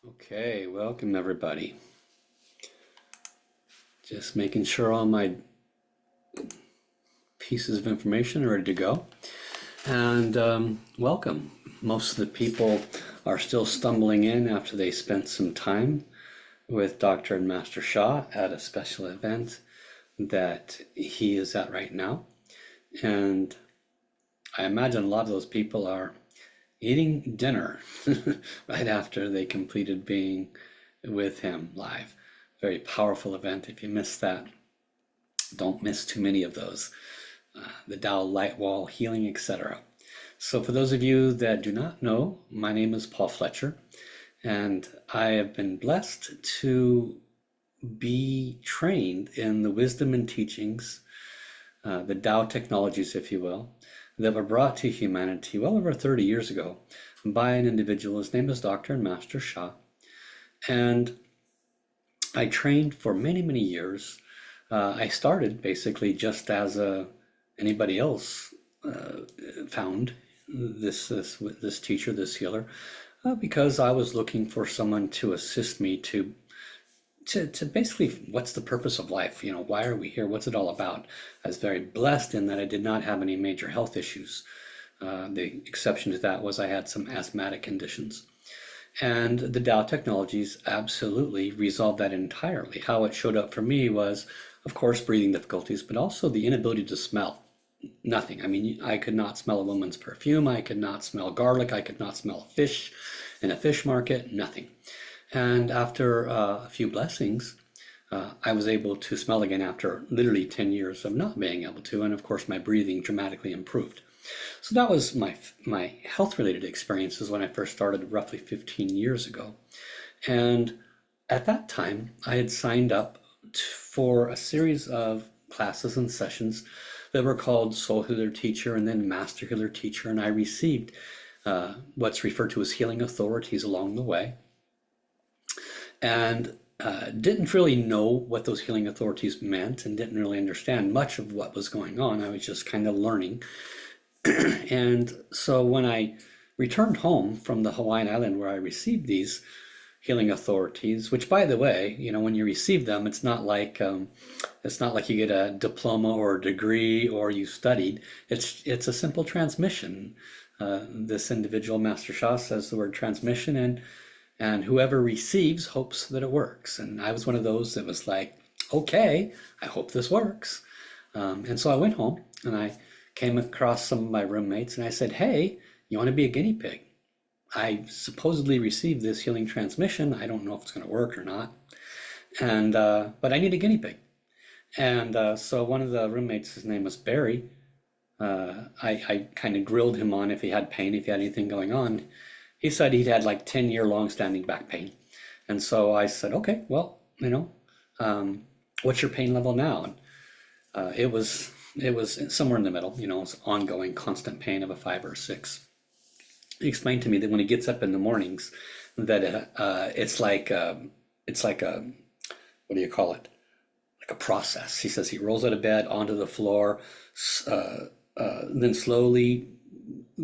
Okay, welcome everybody. Just making sure all my pieces of information are ready to go. And welcome. Most of the people are still stumbling in after they spent some time with Dr. and Master Shah at a special event that he is at right now. And I imagine a lot of those people are eating dinner right after they completed being with him live. Very powerful event. If you missed that, don't miss too many of those. The Tao Light Wall Healing, etc. So for those of you that do not know, my name is Paul Fletcher, and I have been blessed to be trained in the wisdom and teachings, the Tao technologies, if you will, that were brought to humanity well over 30 years ago by an individual. His name is Dr. and Master Shah. And I trained for many, many years. I started basically just as anybody else found this teacher, this healer, because I was looking for someone to assist me to basically, what's the purpose of life? Why are we here? What's it all about? I was very blessed in that I did not have any major health issues. The exception to that was I had some asthmatic conditions. And the Tao technologies absolutely resolved that entirely. How it showed up for me was, of course, breathing difficulties, but also the inability to smell. Nothing. I mean, I could not smell a woman's perfume. I could not smell garlic. I could not smell fish in a fish market. Nothing. And after a few blessings, I was able to smell again after literally 10 years of not being able to. And of course, my breathing dramatically improved. So that was my health-related experiences when I first started roughly 15 years ago. And at that time, I had signed up for a series of classes and sessions that were called Soul Healer Teacher and then Master Healer Teacher. And I received what's referred to as healing authorities along the way. And didn't really know what those healing authorities meant and didn't really understand much of what was going on. I was just kind of learning. And so when I returned home from the Hawaiian island where I received these healing authorities, which by the way, when you receive them, it's not like you get a diploma or a degree or you studied. It's a simple transmission. This individual, Master Shah, says the word transmission, and whoever receives hopes that it works. And I was one of those that was like, okay, I hope this works. And so I went home and I came across some of my roommates and I said, hey, you want to be a guinea pig? I supposedly received this healing transmission. I don't know if it's going to work or not. And but I need a guinea pig. And so one of the roommates, his name was Barry. I kind of grilled him on if he had pain, if he had anything going on. He said he'd had like 10-year long-standing back pain. And so I said, okay, well, what's your pain level now? And it was somewhere in the middle, it's ongoing, constant pain of a 5 or a 6. He explained to me that when he gets up in the mornings, that it's like a, what do you call it? Like a process. He says he rolls out of bed onto the floor, then slowly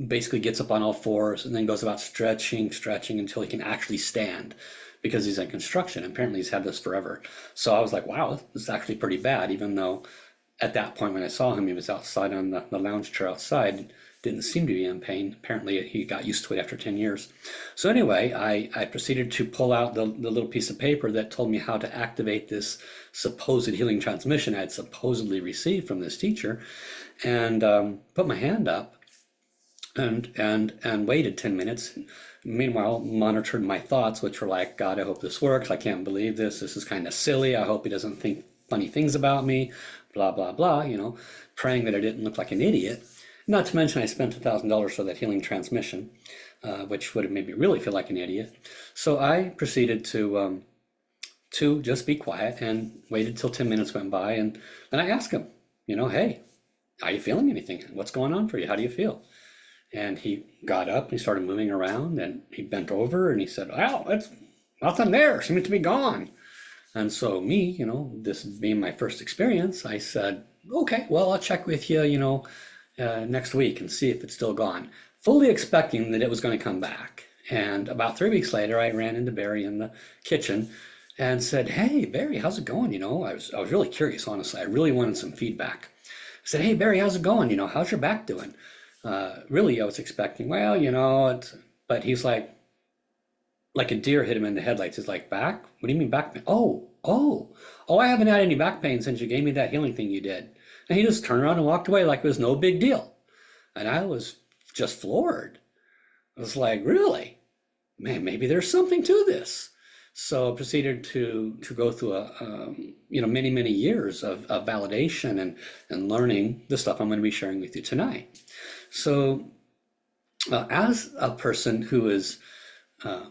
basically gets up on all fours and then goes about stretching until he can actually stand, because he's in construction. Apparently he's had this forever. So I was like, wow, this is actually pretty bad, even though at that point when I saw him, he was outside on the lounge chair outside, didn't seem to be in pain. Apparently he got used to it after 10 years. So anyway, I proceeded to pull out the little piece of paper that told me how to activate this supposed healing transmission I had supposedly received from this teacher, and put my hand up and waited 10 minutes. Meanwhile, monitored my thoughts, which were like, God, I hope this works. I can't believe this. This is kind of silly. I hope he doesn't think funny things about me, blah, blah, blah, praying that I didn't look like an idiot. Not to mention I spent $1,000 for that healing transmission, which would have made me really feel like an idiot. So I proceeded to just be quiet and waited till 10 minutes went by. And then I asked him, hey, are you feeling anything? What's going on for you? How do you feel? And he got up and he started moving around and he bent over and he said, well, it's nothing there. It seems to be gone. And so me, this being my first experience, I said, okay, well, I'll check with you, next week and see if it's still gone, fully expecting that it was going to come back. And about 3 weeks later, I ran into Barry in the kitchen and said, hey, Barry, how's it going? I was really curious, honestly. I really wanted some feedback. I said, hey, Barry, how's it going? How's your back doing? Really, I was expecting, well, but he's like, like a deer hit him in the headlights. It's like, back? What do you mean back pain? Oh, I haven't had any back pain since you gave me that healing thing you did. And he just turned around and walked away like it was no big deal. And I was just floored. I was like, really? Man, maybe there's something to this. So I proceeded to go through many years of validation and learning the stuff I'm going to be sharing with you tonight. So as a person who is uh,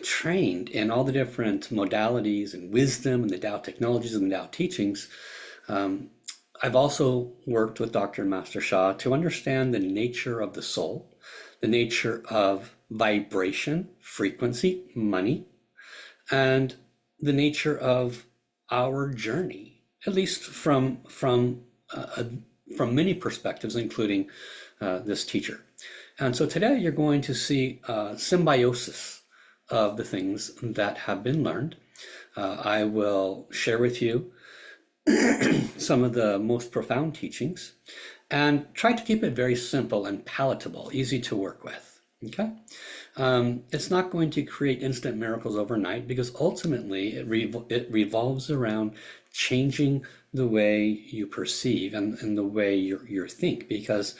trained in all the different modalities and wisdom and the Tao technologies and the Tao teachings, um, I've also worked with Dr. and Master Sha to understand the nature of the soul, the nature of vibration, frequency, money, and the nature of our journey, at least from many perspectives, including this teacher. And so today you're going to see symbiosis of the things that have been learned. I will share with you some of the most profound teachings and try to keep it very simple and palatable, easy to work with. Okay? It's not going to create instant miracles overnight because ultimately it revolves around changing the way you perceive and the way you think, because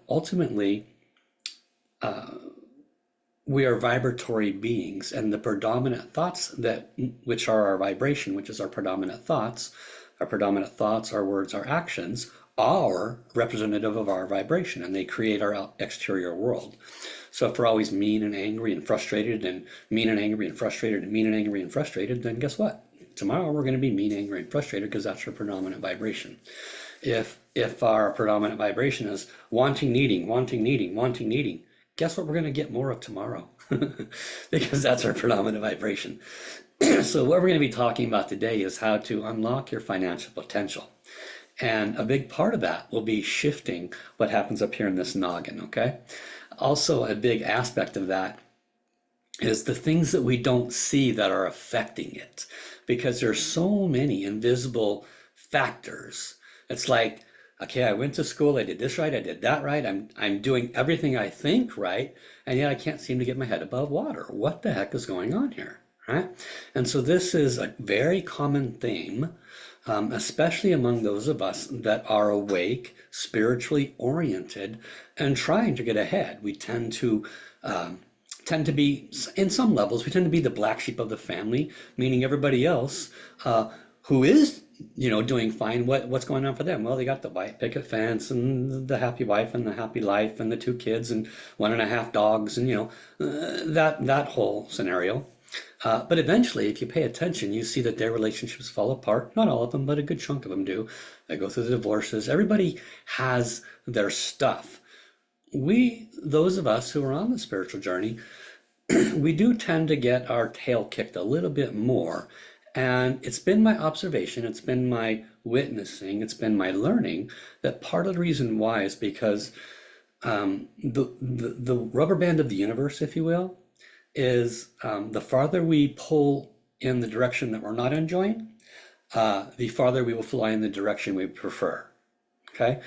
ultimately we are vibratory beings, and the predominant thoughts which are our vibration, which is our predominant thoughts, our words, our actions, are representative of our vibration, and they create our exterior world. So if we're always mean and angry and frustrated, and mean and angry and frustrated, and mean and angry and frustrated, then guess what? Tomorrow we're going to be mean, angry, and frustrated because that's our predominant vibration. If our predominant vibration is wanting, needing, wanting, needing, wanting, needing, guess what we're going to get more of tomorrow? Because that's our predominant vibration. So what we're going to be talking about today is how to unlock your financial potential. And a big part of that will be shifting what happens up here in this noggin, okay? Also, a big aspect of that is the things that we don't see that are affecting it, because there's so many invisible factors. It's like, okay, I went to school, I did this right, I did that right, I'm doing everything I think right, and yet I can't seem to get my head above water. What the heck is going on here, right? And so this is a very common theme, especially among those of us that are awake, spiritually oriented, and trying to get ahead. We tend to be, in some levels, we tend to be the black sheep of the family, meaning everybody else who is doing fine. What's going on for them? Well, they got the white picket fence and the happy wife and the happy life and the 2 kids and 1.5 dogs and that whole scenario. But eventually, if you pay attention, you see that their relationships fall apart. Not all of them, but a good chunk of them do. They go through the divorces. Everybody has their stuff. Those of us who are on the spiritual journey, we do tend to get our tail kicked a little bit more. And it's been my observation, it's been my witnessing, it's been my learning that part of the reason why is because the rubber band of the universe, if you will, is the farther we pull in the direction that we're not enjoying, the farther we will fly in the direction we prefer. Okay?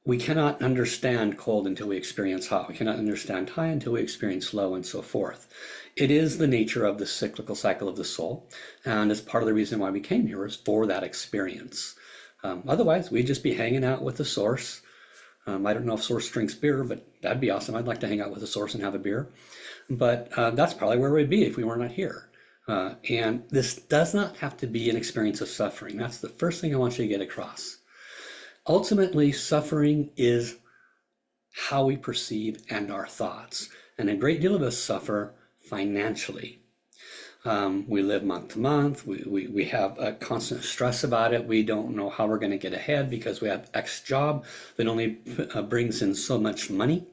We cannot understand cold until we experience hot. We cannot understand high until we experience low, and so forth. It is the nature of the cyclical cycle of the soul, and it's part of the reason why we came here, is for that experience. Otherwise, we'd just be hanging out with the source. I don't know if source drinks beer, but that'd be awesome. I'd like to hang out with the source and have a beer. But that's probably where we'd be if we were not here. And this does not have to be an experience of suffering. That's the first thing I want you to get across. Ultimately, suffering is how we perceive and our thoughts. And a great deal of us suffer financially. We live month to month. We have a constant stress about it. We don't know how we're going to get ahead because we have X job that only brings in so much money.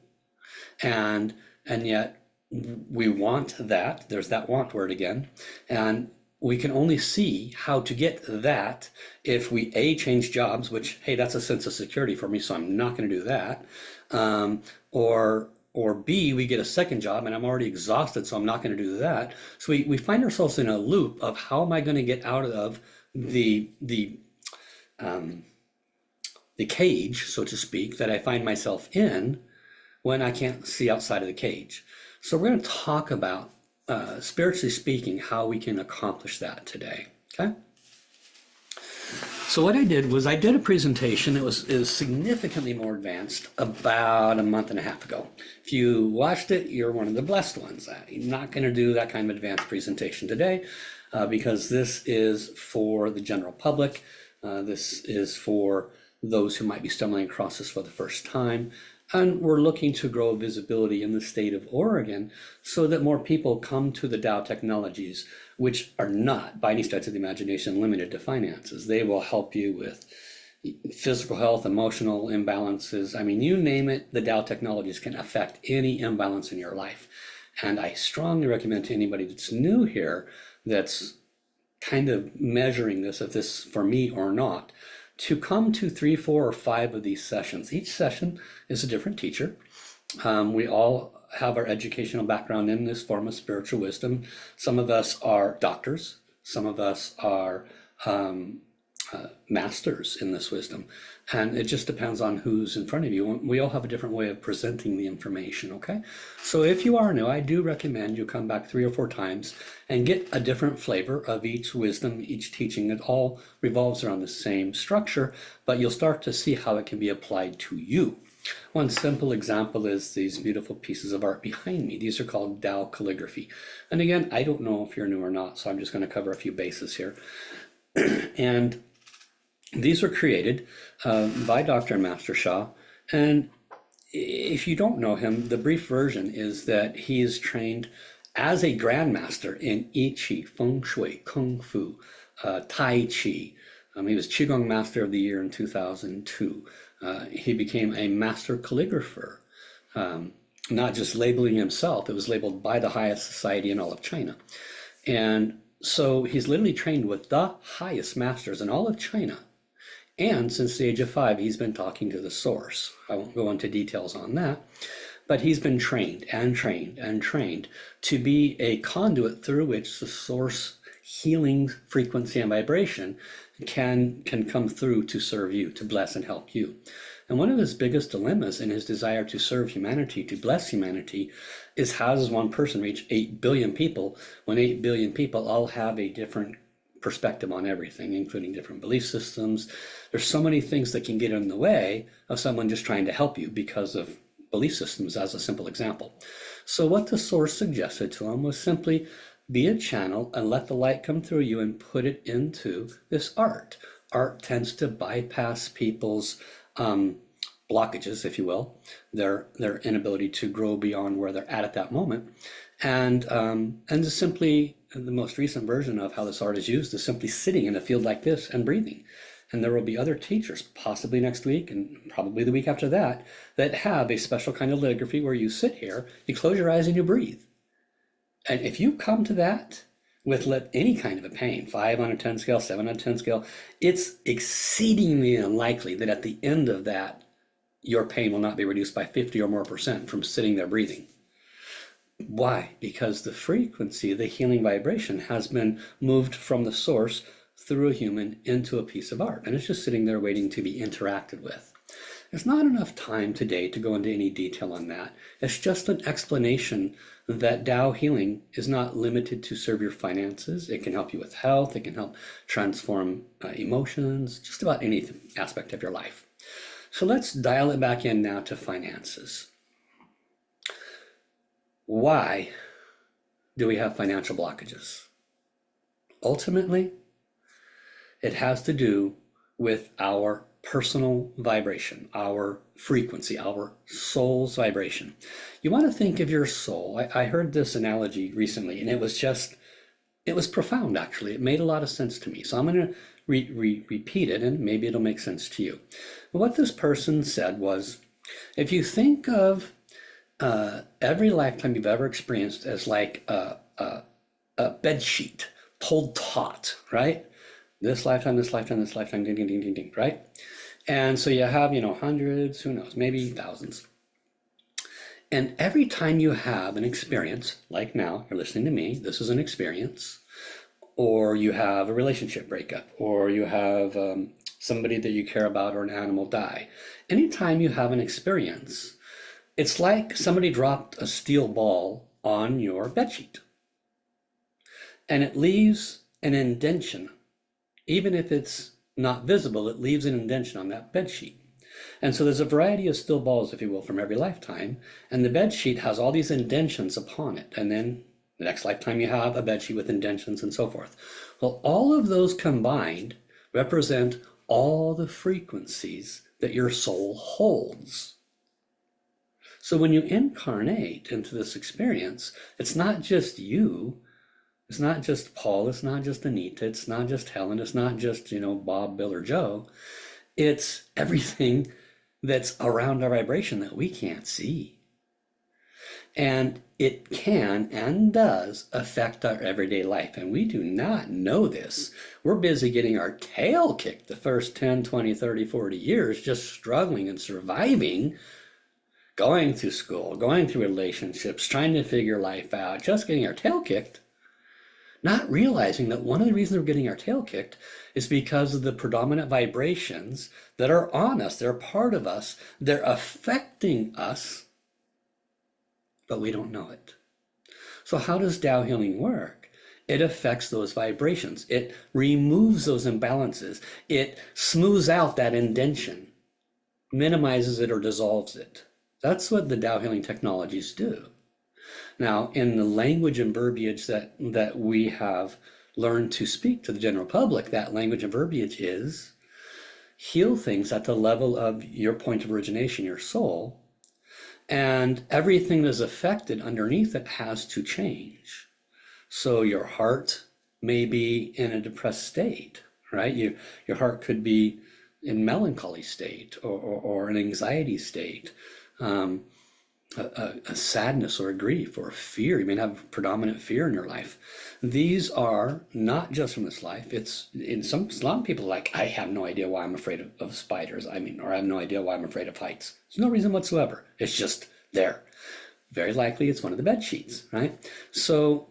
And yet we want that. There's that want word again. And we can only see how to get that if we change jobs, which, hey, that's a sense of security for me, so I'm not going to do that. Or B, we get a second job and I'm already exhausted, so I'm not going to do that. So we find ourselves in a loop of how am I going to get out of the cage, so to speak, that I find myself in when I can't see outside of the cage. So we're going to talk about, spiritually speaking, how we can accomplish that today. Okay? So what I did was I did a presentation that is significantly more advanced about a month and a half ago. If you watched it, you're one of the blessed ones. I'm not going to do that kind of advanced presentation today because this is for the general public. This is for those who might be stumbling across this for the first time. And we're looking to grow visibility in the state of Oregon so that more people come to the Tao technologies, which are not, by any stretch of the imagination, limited to finances. They will help you with physical health, emotional imbalances. I mean, you name it, the Tao technologies can affect any imbalance in your life. And I strongly recommend to anybody that's new here, that's kind of measuring this, if this is for me or not, to come to 3, 4, or 5 of these sessions. Each session is a different teacher. We all have our educational background in this form of spiritual wisdom. Some of us are doctors. Some of us are masters in this wisdom. And it just depends on who's in front of you. We all have a different way of presenting the information, okay? So if you are new, I do recommend you come back 3 or 4 times and get a different flavor of each wisdom, each teaching. It all revolves around the same structure, but you'll start to see how it can be applied to you. One simple example is these beautiful pieces of art behind me. These are called Tao calligraphy. And again, I don't know if you're new or not, so I'm just going to cover a few bases here. And these were created by Dr. Master Sha. And if you don't know him, the brief version is that he is trained as a grandmaster in I Chi, Feng Shui, Kung Fu, Tai Chi. He was Qigong Master of the Year in 2002. He became a master calligrapher, not just labeling himself, it was labeled by the highest society in all of China. And so he's literally trained with the highest masters in all of China. And since the age of 5, he's been talking to the source. I won't go into details on that, but he's been trained and trained and trained to be a conduit through which the source healing frequency and vibration can come through to serve you, to bless and help you. And one of his biggest dilemmas in his desire to serve humanity, to bless humanity, is how does one person reach 8 billion people when 8 billion people all have a different perspective on everything, including different belief systems. There's so many things that can get in the way of someone just trying to help you because of belief systems, as a simple example. So what the source suggested to him was simply be a channel and let the light come through you and put it into this art. Art tends to bypass people's blockages, if you will, their inability to grow beyond where they're at that moment. And just simply, the most recent version of how this art is used is simply sitting in a field like this and breathing. And there will be other teachers, possibly next week and probably the week after that, that have a special kind of calligraphy where you sit here, you close your eyes and you breathe. And if you come to that with any kind of a pain, 5 on a 10 scale, 7 on a 10 scale, it's exceedingly unlikely that at the end of that, your pain will not be reduced by 50 or more % from sitting there breathing. Why? Because the frequency, the healing vibration, has been moved from the source through a human into a piece of art, and it's just sitting there waiting to be interacted with. There's not enough time today to go into any detail on that. It's just an explanation that Tao healing is not limited to serve your finances. It can help you with health. It can help transform emotions, just about any aspect of your life. So let's dial it back in now to finances. Why do we have financial blockages? Ultimately, it has to do with our personal vibration, our frequency, our soul's vibration. You want to think of your soul. I heard this analogy recently, and it was profound, actually. It made a lot of sense to me. So I'm going to repeat it, and maybe it'll make sense to you. What this person said was, if you think of every lifetime you've ever experienced as like a bed sheet pulled taut, right? This lifetime, this lifetime, this lifetime, ding, ding, ding, ding, ding, right? And so you have, hundreds, who knows, maybe thousands. And every time you have an experience, like now, you're listening to me, this is an experience, or you have a relationship breakup, or you have somebody that you care about or an animal die. Anytime you have an experience, it's like somebody dropped a steel ball on your bedsheet. And it leaves an indentation. Even if it's not visible, it leaves an indentation on that bedsheet. And so there's a variety of still balls, if you will, from every lifetime. And the bedsheet has all these indentions upon it. And then the next lifetime you have a bedsheet with indentions and so forth. Well, all of those combined represent all the frequencies that your soul holds. So when you incarnate into this experience, it's not just you, it's not just Paul, it's not just Anita, it's not just Helen, it's not just, Bob, Bill, or Joe. It's everything that's around our vibration that we can't see. And it can and does affect our everyday life. And we do not know this. We're busy getting our tail kicked the first 10, 20, 30, 40 years, just struggling and surviving, going through school, going through relationships, trying to figure life out, just getting our tail kicked, not realizing that one of the reasons we're getting our tail kicked is because of the predominant vibrations that are on us. They're part of us. They're affecting us, but we don't know it. So how does Tao healing work? It affects those vibrations. It removes those imbalances. It smooths out that indentation, minimizes it or dissolves it. That's what the Tao healing technologies do. Now, in the language and verbiage that we have learned to speak to the general public, that language and verbiage is heal things at the level of your point of origination, your soul, and everything that's affected underneath it has to change. So your heart may be in a depressed state, right? Your heart could be in melancholy state or an anxiety state. A sadness or a grief or a fear. You may have predominant fear in your life. These are not just from this life. It's in a lot of people are like, I have no idea why I'm afraid of spiders. Or I have no idea why I'm afraid of heights. There's no reason whatsoever. It's just there. Very likely it's one of the bed sheets, right? So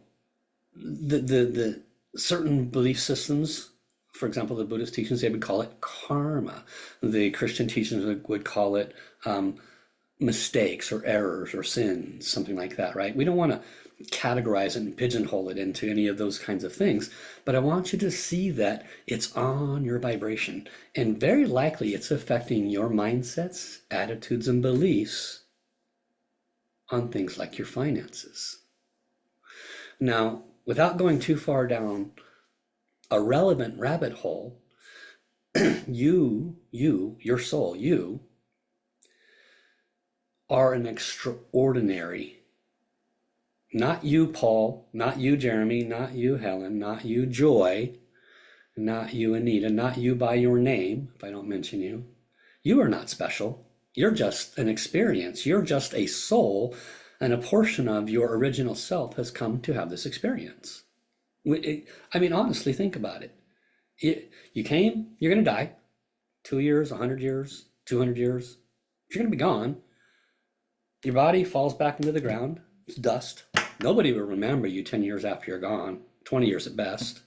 the certain belief systems, for example, the Buddhist teachings, they would call it karma. The Christian teachings would call it mistakes or errors or sins, something like that, right? We don't want to categorize it and pigeonhole it into any of those kinds of things, but I want you to see that it's on your vibration, and very likely it's affecting your mindsets, attitudes, and beliefs on things like your finances. Now, without going too far down a relevant rabbit hole, your soul, you are an extraordinary, not you, Paul, not you, Jeremy, not you, Helen, not you, Joy, not you, Anita, not you by your name, if I don't mention you. You are not special. You're just an experience. You're just a soul, and a portion of your original self has come to have this experience. Honestly, think about it. You came, you're going to die. 2 years, 100 years, 200 years. You're going to be gone. Your body falls back into the ground. It's dust. Nobody will remember you 10 years after you're gone, 20 years at best.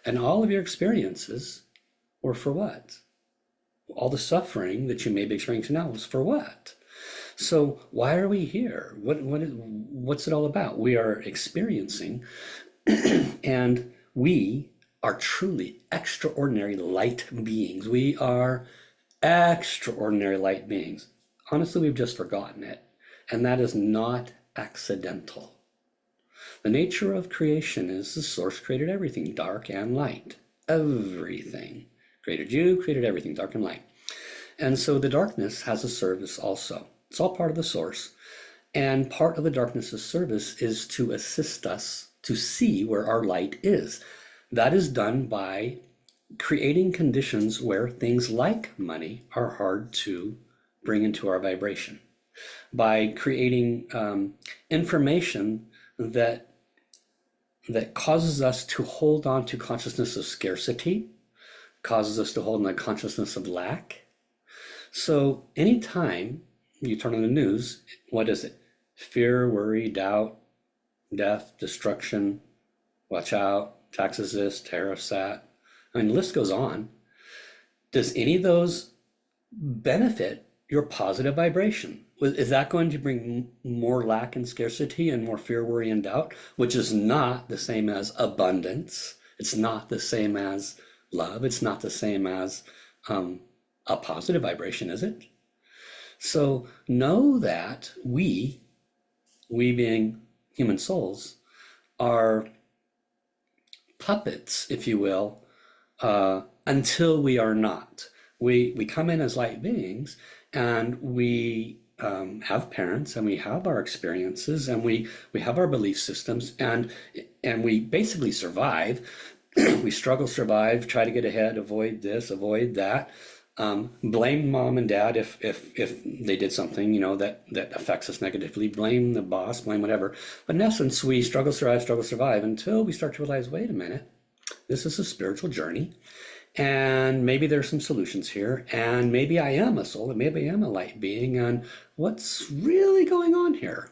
And all of your experiences were for what? All the suffering that you may be experiencing now was for what? So why are we here? What's it all about? We are experiencing, and we are truly extraordinary light beings. We are extraordinary light beings. Honestly, we've just forgotten it. And that is not accidental. The nature of creation is the source created everything, dark and light. Everything. Created you, created everything, dark and light. And so the darkness has a service also. It's all part of the source. And part of the darkness's service is to assist us to see where our light is. That is done by creating conditions where things like money are hard to bring into our vibration. By creating information that causes us to hold on to consciousness of scarcity, causes us to hold on to consciousness of lack. So anytime you turn on the news, what is it? Fear, worry, doubt, death, destruction, watch out, taxes this, tariffs that. The list goes on. Does any of those benefit your positive vibration. Is that going to bring more lack and scarcity and more fear, worry, and doubt, which is not the same as abundance? It's not the same as love. It's not the same as a positive vibration, is it? So know that we being human souls, are puppets, if you will, until we are not. We come in as light beings, and we have parents, and we have our experiences, and we have our belief systems, and we basically survive. We struggle, survive, try to get ahead, avoid this, avoid that. Blame mom and dad if they did something, that affects us negatively. Blame the boss, blame whatever. But in essence, we struggle, survive until we start to realize, wait a minute, this is a spiritual journey, and maybe there's some solutions here, and maybe I am a soul, and maybe I am a light being, and what's really going on here?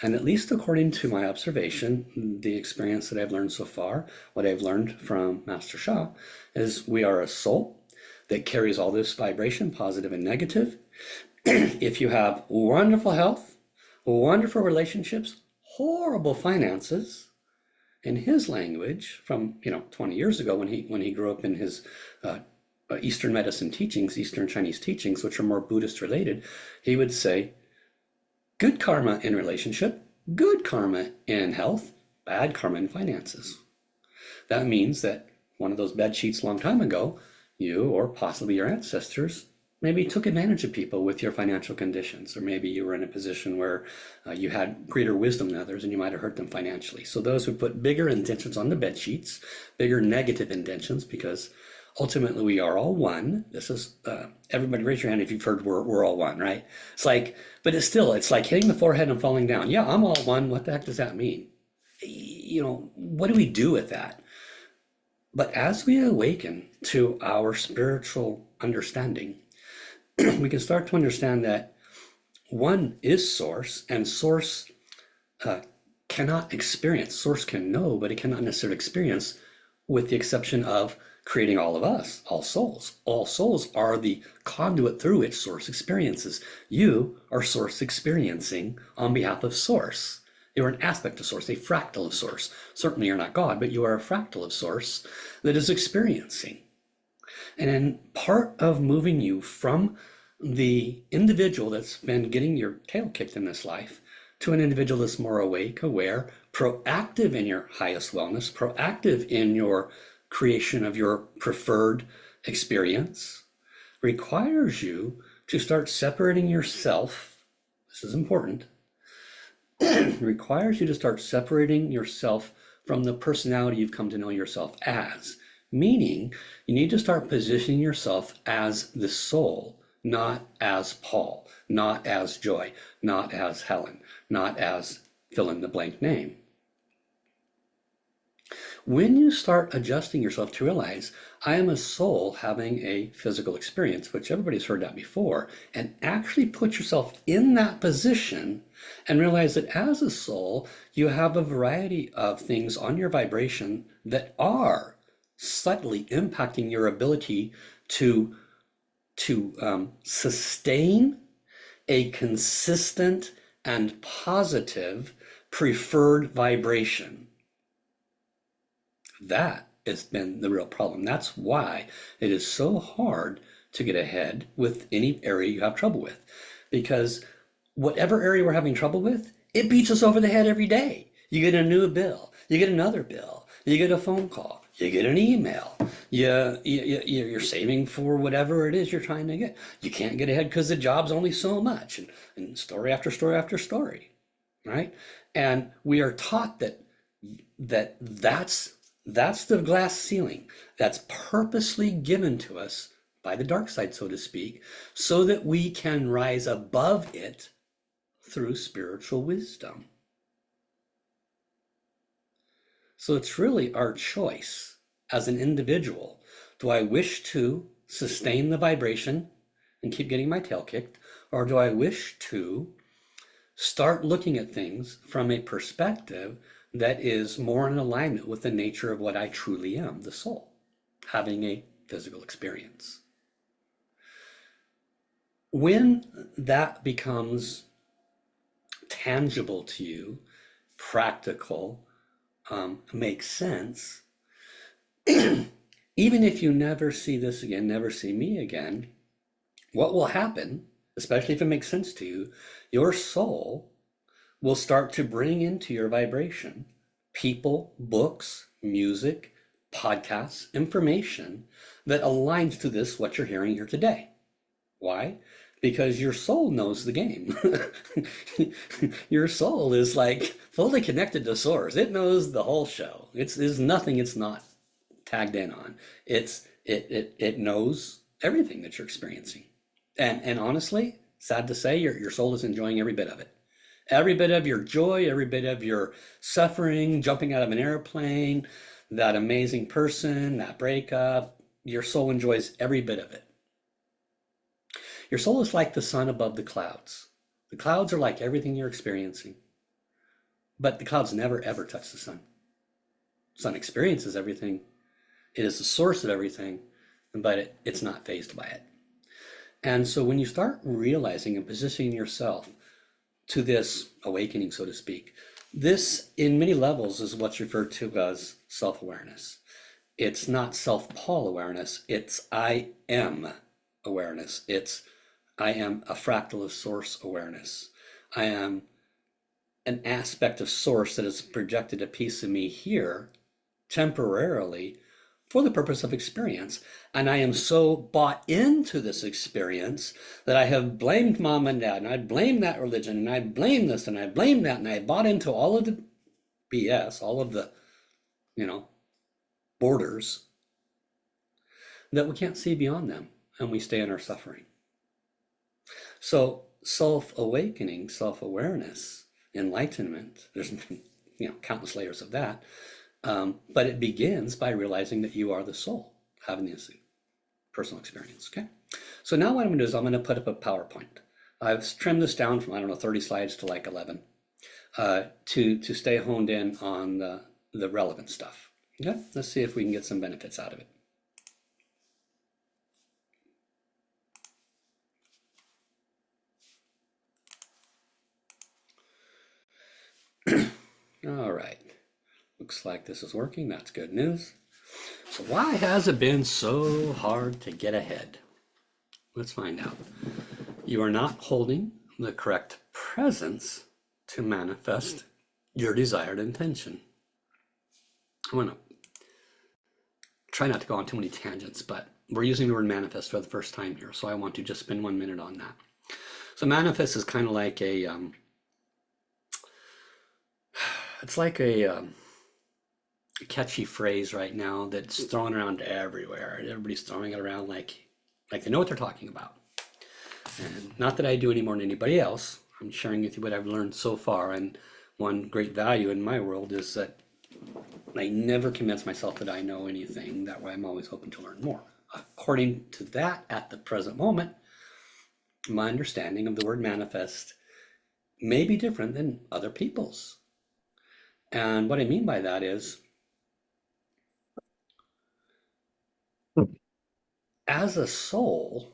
And at least according to my observation, the experience that I've learned so far, what I've learned from Master Sha, is we are a soul that carries all this vibration, positive and negative. If you have wonderful health, wonderful relationships, horrible finances, in his language from 20 years ago, when he grew up in his Eastern medicine teachings, Eastern Chinese teachings, which are more Buddhist related, he would say, good karma in relationship, good karma in health, bad karma in finances. That means that one of those bed sheets a long time ago, you or possibly your ancestors maybe took advantage of people with your financial conditions, or maybe you were in a position where you had greater wisdom than others and you might have hurt them financially. So those who put bigger intentions on the bed sheets, bigger negative intentions, because ultimately we are all one. This is, everybody raise your hand if you've heard we're all one, right? It's like, but it's like hitting the forehead and falling down. Yeah, I'm all one. What the heck does that mean? What do we do with that? But as we awaken to our spiritual understanding, we can start to understand that one is source, and source cannot experience. Source can know, but it cannot necessarily experience, with the exception of creating all of us, all souls. All souls are the conduit through which source experiences. You are source experiencing on behalf of source. You are an aspect of source, a fractal of source. Certainly you're not God, but you are a fractal of source that is experiencing. And in part of moving you from the individual that's been getting your tail kicked in this life to an individual that's more awake, aware, proactive in your highest wellness, proactive in your creation of your preferred experience, requires you to start separating yourself. This is important. Requires you to start separating yourself from the personality you've come to know yourself as. Meaning, you need to start positioning yourself as the soul, not as Paul, not as Joy, not as Helen, not as fill in the blank name. When you start adjusting yourself to realize, I am a soul having a physical experience, which everybody's heard that before, and actually put yourself in that position and realize that as a soul, you have a variety of things on your vibration that are subtly impacting your ability to sustain a consistent and positive preferred vibration. That has been the real problem. That's why it is so hard to get ahead with any area you have trouble with, because whatever area we're having trouble with, it beats us over the head every day. You get a new bill, you get another bill, you get a phone call, you get an email, you're saving for whatever it is you're trying to get. You can't get ahead because the job's only so much, and story after story after story, right? And we are taught that's the glass ceiling that's purposely given to us by the dark side, so to speak, so that we can rise above it through spiritual wisdom. So it's really our choice as an individual. Do I wish to sustain the vibration and keep getting my tail kicked? Or do I wish to start looking at things from a perspective that is more in alignment with the nature of what I truly am, the soul, having a physical experience? When that becomes tangible to you, practical, makes sense, even if you never see this again, never see me again, what will happen, especially if it makes sense to you, your soul will start to bring into your vibration people, books, music, podcasts, information that aligns to this, what you're hearing here today. Why? Because your soul knows the game. Your soul is like fully connected to source. It knows the whole show. There's nothing it's not tagged in on. It knows everything that you're experiencing. And honestly, sad to say, your soul is enjoying every bit of it. Every bit of your joy, every bit of your suffering, jumping out of an airplane, that amazing person, that breakup, your soul enjoys every bit of it. Your soul is like the sun above the clouds. The clouds are like everything you're experiencing, but the clouds never ever touch the sun. The sun experiences everything. It is the source of everything, but it's not fazed by it. And so when you start realizing and positioning yourself to this awakening, so to speak, this in many levels is what's referred to as self-awareness. It's not self-Paul awareness, it's I am awareness. It's I am a fractal of source awareness. I am an aspect of source that has projected a piece of me here temporarily for the purpose of experience. And I am so bought into this experience that I have blamed mom and dad, and I blame that religion, and I blame this, and I blame that, and I bought into all of the BS, all of the, you know, borders that we can't see beyond them, and we stay in our suffering. So self-awakening, self-awareness, enlightenment, there's countless layers of that. But it begins by realizing that you are the soul having this personal experience. Okay. So now what I'm going to do is I'm going to put up a PowerPoint. I've trimmed this down from, I don't know, 30 slides to like 11 to stay honed in on the relevant stuff. Okay. Let's see if we can get some benefits out of it. All right. Looks like this is working. That's good news. So why has it been so hard to get ahead? Let's find out. You are not holding the correct presence to manifest your desired intention. I want to try not to go on too many tangents, but we're using the word manifest for the first time here, so I want to just spend 1 minute on that. So manifest is kind of like it's like a catchy phrase right now that's thrown around everywhere. Everybody's throwing it around like they know what they're talking about. And not that I do any more than anybody else. I'm sharing with you what I've learned so far. And one great value in my world is that I never convince myself that I know anything. That way I'm always open to learn more. According to that, at the present moment, my understanding of the word manifest may be different than other people's. And what I mean by that is, as a soul,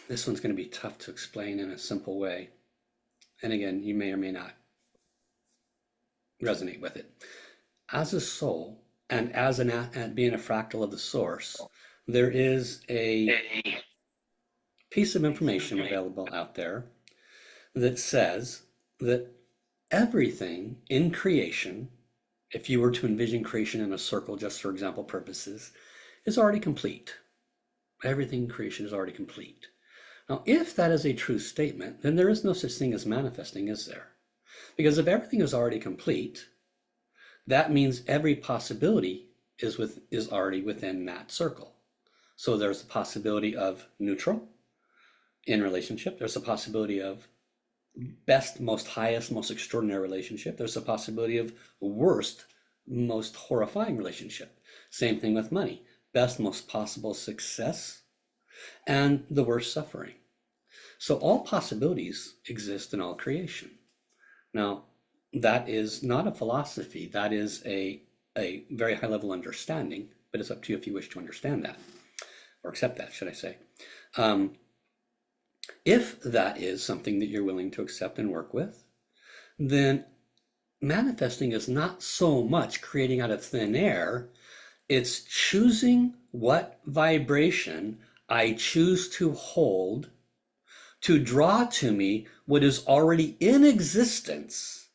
this one's going to be tough to explain in a simple way. And again, you may or may not resonate with it. As a soul, and as being a fractal of the source, there is a piece of information available out there that says that everything in creation, if you were to envision creation in a circle, just for example purposes, is already complete. Everything in creation is already complete. Now, if that is a true statement, then there is no such thing as manifesting, is there? Because if everything is already complete, that means every possibility is already within that circle. So there's a possibility of neutral in relationship. There's a possibility of best, most highest, most extraordinary relationship. There's a possibility of worst, most horrifying relationship. Same thing with money. Best, most possible success, and the worst suffering. So all possibilities exist in all creation. Now, that is not a philosophy. That is a a very high level understanding, but it's up to you if you wish to understand that or accept that, should I say. If that is something that you're willing to accept and work with, then manifesting is not so much creating out of thin air, it's choosing what vibration I choose to hold to draw to me what is already in existence.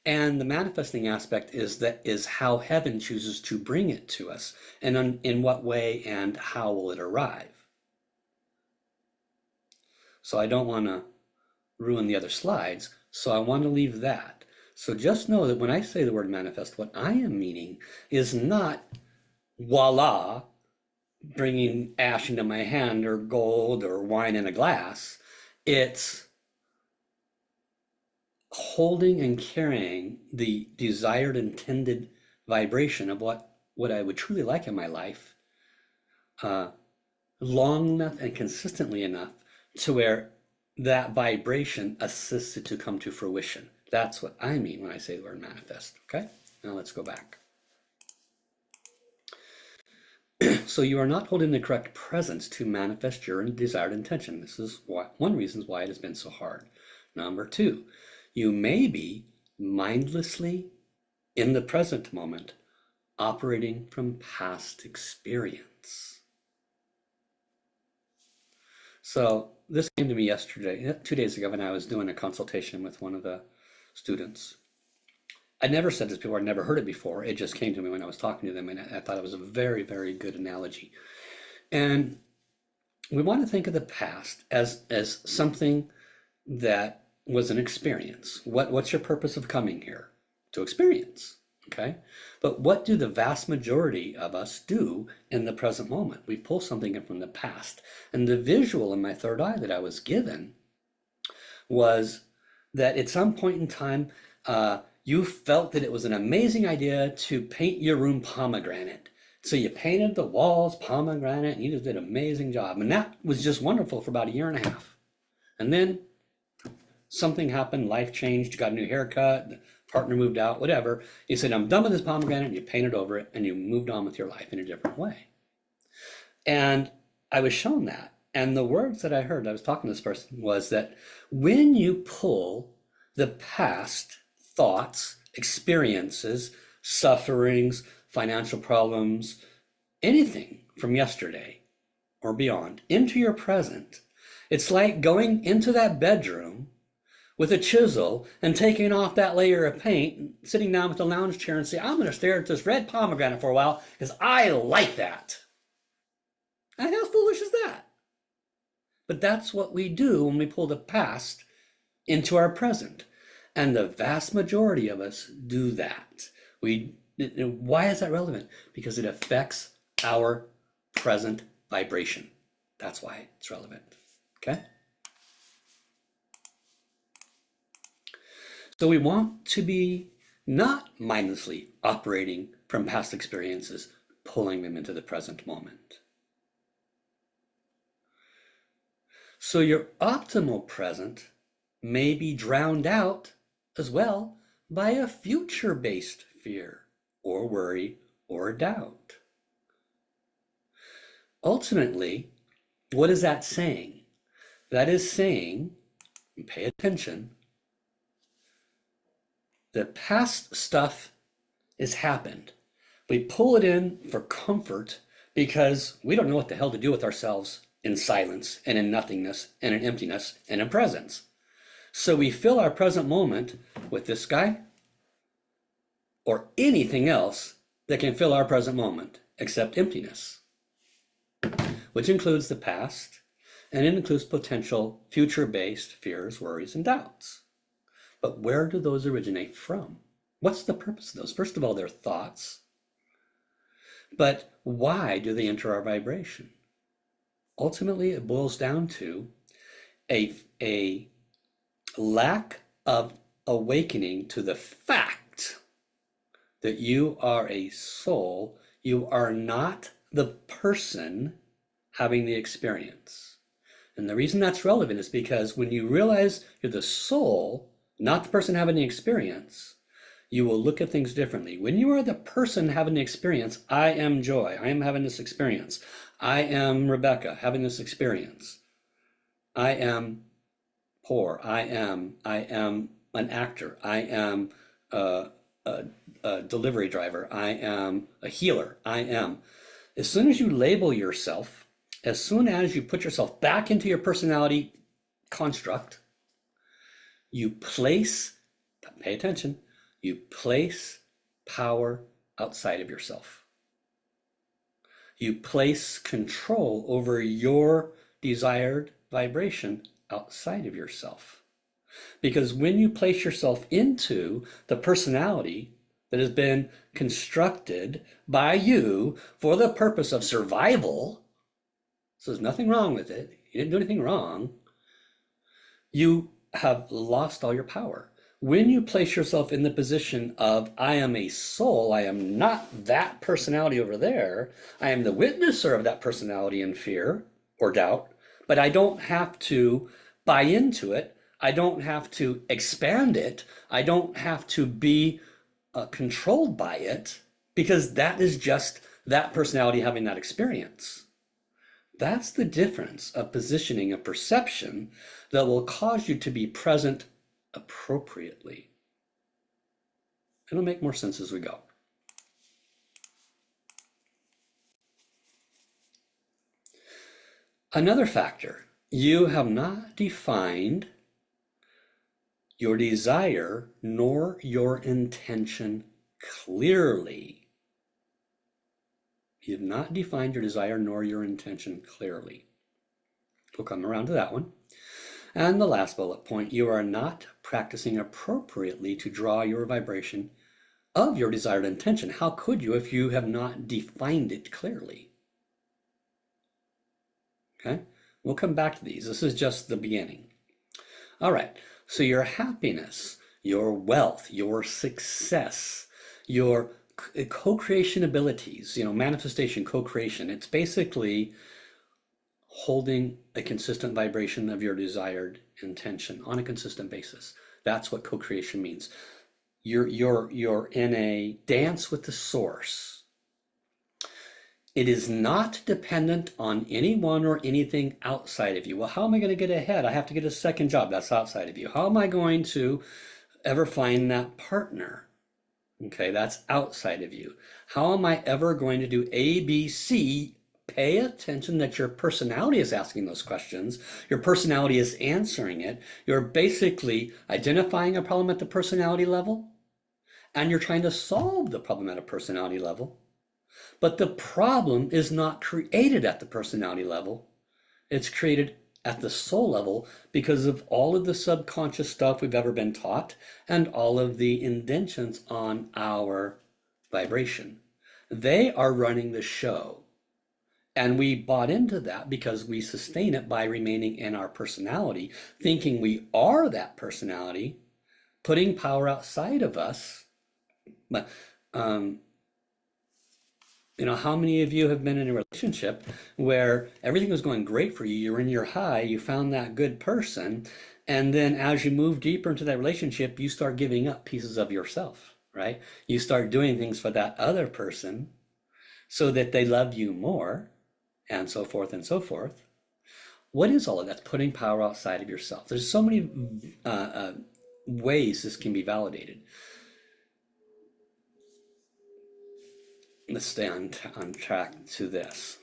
And the manifesting aspect is how heaven chooses to bring it to us, and in what way and how will it arrive. So I don't want to ruin the other slides, so I want to leave that. So just know that when I say the word manifest, what I am meaning is not voila, bringing ash into my hand or gold or wine in a glass. It's holding and carrying the desired, intended vibration of what I would truly like in my life long enough and consistently enough to where that vibration assists it to come to fruition. That's what I mean when I say the word manifest. Okay, now let's go back. So you are not holding the correct presence to manifest your desired intention. This is one reason why it has been so hard. Number two, you may be mindlessly in the present moment operating from past experience. So this came to me yesterday, 2 days ago, when I was doing a consultation with one of the students. I never said this before, I never heard it before. It just came to me when I was talking to them, and I thought it was a very, very good analogy. And we want to think of the past as something that was an experience. What's your purpose of coming here? To experience, okay? But what do the vast majority of us do in the present moment? We pull something in from the past. And the visual in my third eye that I was given was that at some point in time, you felt that it was an amazing idea to paint your room pomegranate. So you painted the walls pomegranate, and you just did an amazing job. And that was just wonderful for about 1.5 years. And then something happened, life changed, you got a new haircut, the partner moved out, whatever. You said, I'm done with this pomegranate, and you painted over it, and you moved on with your life in a different way. And I was shown that. And the words that I heard, I was talking to this person, was that when you pull the past thoughts, experiences, sufferings, financial problems, anything from yesterday or beyond into your present, it's like going into that bedroom with a chisel and taking off that layer of paint, sitting down with a lounge chair and say, I'm going to stare at this red pomegranate for a while because I like that. And how foolish is that? But that's what we do when we pull the past into our present. And the vast majority of us do that. Why is that relevant? Because it affects our present vibration. That's why it's relevant. Okay? So we want to be not mindlessly operating from past experiences, pulling them into the present moment. So your optimal present may be drowned out as well by a future-based fear or worry or doubt. Ultimately, what is that saying? That is saying, pay attention, the past stuff has happened. We pull it in for comfort because we don't know what the hell to do with ourselves in silence and in nothingness and in emptiness and in presence. So we fill our present moment with this guy or anything else that can fill our present moment except emptiness, which includes the past, and it includes potential future-based fears, worries, and doubts. But where do those originate from? What's the purpose of those? First of all, they're thoughts. But why do they enter our vibration? Ultimately, it boils down to a lack of awakening to the fact that you are a soul. You are not the person having the experience. And the reason that's relevant is because when you realize you're the soul, not the person having the experience, You will look at things differently. When you are the person having the experience, I am Joy, I am having this experience. I am Rebecca having this experience. I am poor. I am an actor. I am a, a delivery driver. I am a healer. I am. As soon as you label yourself, as soon as you put yourself back into your personality construct, you place, pay attention, you place power outside of yourself. You place control over your desired vibration outside of yourself. Because when you place yourself into the personality that has been constructed by you for the purpose of survival, so there's nothing wrong with it, you didn't do anything wrong, you have lost all your power. When you place yourself in the position of, I am a soul, I am not that personality over there, I am the witnesser of that personality in fear or doubt, but I don't have to buy into it, I don't have to expand it, I don't have to be controlled by it, because that is just that personality having that experience. That's the difference of positioning a perception that will cause you to be present appropriately. It'll make more sense as we go. Another factor, you have not defined your desire nor your intention clearly. You have not defined your desire nor your intention clearly. We'll come around to that one. And the last bullet point, you are not practicing appropriately to draw your vibration of your desired intention. How could you if you have not defined it clearly? Okay, we'll come back to these. This is just the beginning. All right, so your happiness, your wealth, your success, your co-creation abilities, manifestation, co-creation, it's basically holding a consistent vibration of your desired intention on a consistent basis. That's what co-creation means. You're in a dance with the source. It is not dependent on anyone or anything outside of you. Well, how am I going to get ahead? I have to get a second job. That's outside of you. How am I going to ever find that partner? Okay, that's outside of you. How am I ever going to do A, B, C? Pay attention that your personality is asking those questions. Your personality is answering it. You're basically identifying a problem at the personality level, and you're trying to solve the problem at a personality level. But the problem is not created at the personality level. It's created at the soul level because of all of the subconscious stuff we've ever been taught and all of the indentions on our vibration. They are running the show. And we bought into that because we sustain it by remaining in our personality, thinking we are that personality, putting power outside of us. But, how many of you have been in a relationship where everything was going great for you? You're in your high, you found that good person, and then as you move deeper into that relationship, you start giving up pieces of yourself, right? You start doing things for that other person so that they love you more, and so forth and so forth. What is all of that? Putting power outside of yourself. There's so many ways this can be validated. Let's stay on track to this.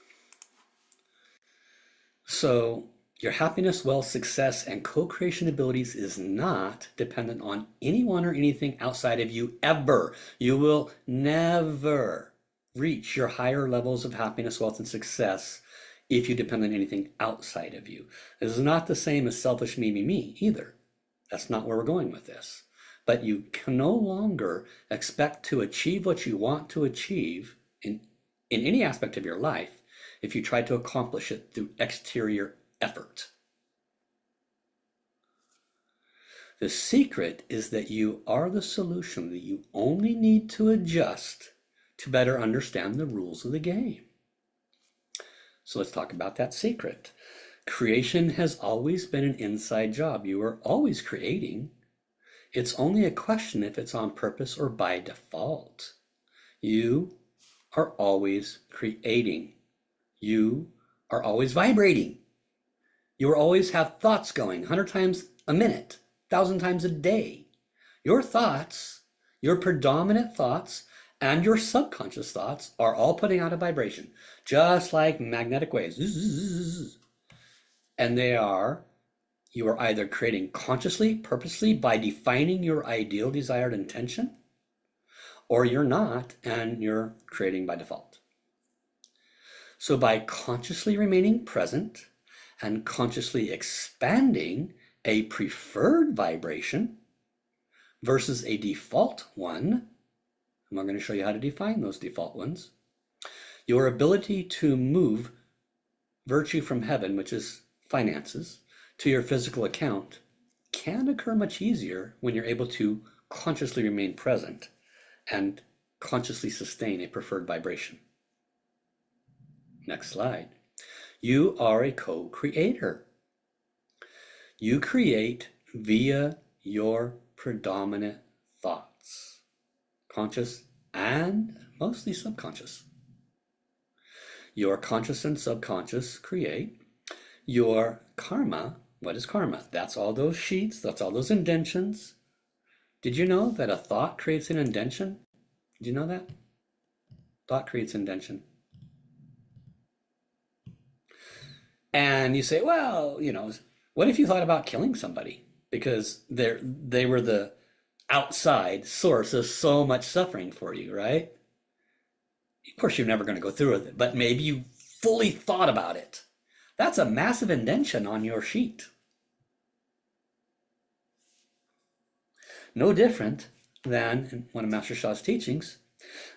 So your happiness, wealth, success, and co-creation abilities is not dependent on anyone or anything outside of you ever. You will never reach your higher levels of happiness, wealth, and success if you depend on anything outside of you. This is not the same as selfish me, me, me either. That's not where we're going with this. But you can no longer expect to achieve what you want to achieve in any aspect of your life if you try to accomplish it through exterior effort. The secret is that you are the solution, that you only need to adjust to better understand the rules of the game. So let's talk about that secret. Creation has always been an inside job. You are always creating. It's only a question if it's on purpose or by default. You are always creating. You are always vibrating. You will always have thoughts going 100 times a minute, 1,000 times a day. Your thoughts, your predominant thoughts, and your subconscious thoughts are all putting out a vibration, just like magnetic waves. And you are either creating consciously, purposely, by defining your ideal desired intention, or you're not, and you're creating by default. So by consciously remaining present and consciously expanding a preferred vibration versus a default one, and I'm going to show you how to define those default ones, your ability to move virtue from heaven, which is finances, to your physical account can occur much easier when you're able to consciously remain present and consciously sustain a preferred vibration. Next slide. You are a co-creator. You create via your predominant thoughts, conscious and mostly subconscious. Your conscious and subconscious create. Your karma, what is karma? That's all those sheets, that's all those indentions. Did you know that a thought creates an indention? Did you know that? Thought creates indention. And you say, well, what if you thought about killing somebody? Because they were the outside source of so much suffering for you, right? Of course, you're never going to go through with it, but maybe you fully thought about it. That's a massive indention on your sheet. No different than, in one of Master Sha's teachings,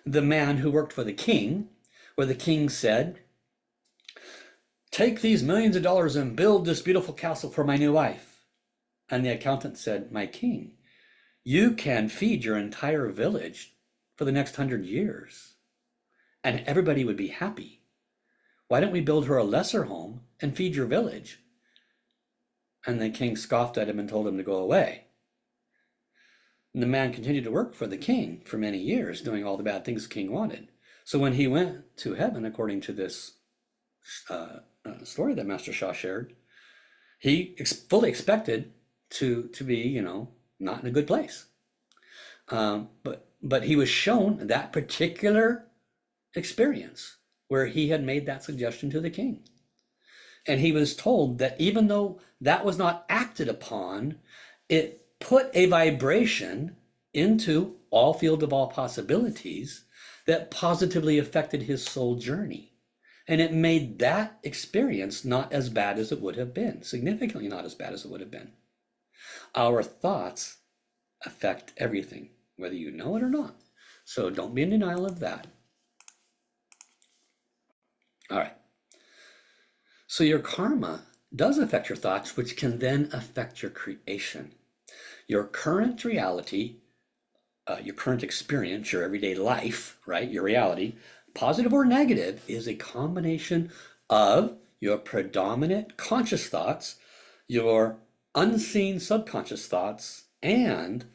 the man who worked for the king, where the king said, take these millions of dollars and build this beautiful castle for my new wife. And the accountant said, my king, you can feed your entire village for the next 100 years, and everybody would be happy. Why don't we build her a lesser home and feed your village? And the king scoffed at him and told him to go away. And the man continued to work for the king for many years, doing all the bad things the king wanted. So when he went to heaven, according to this story that Master Sha shared, he fully expected to be, not in a good place. But he was shown that particular experience where he had made that suggestion to the king. And he was told that even though that was not acted upon, it put a vibration into all field of all possibilities that positively affected his soul journey. And it made that experience not as bad as it would have been, significantly not as bad as it would have been. Our thoughts affect everything, whether you know it or not. So don't be in denial of that. All right. So your karma does affect your thoughts, which can then affect your creation. Your current reality, your current experience, your everyday life, right? Your reality, positive or negative, is a combination of your predominant conscious thoughts, your unseen subconscious thoughts, and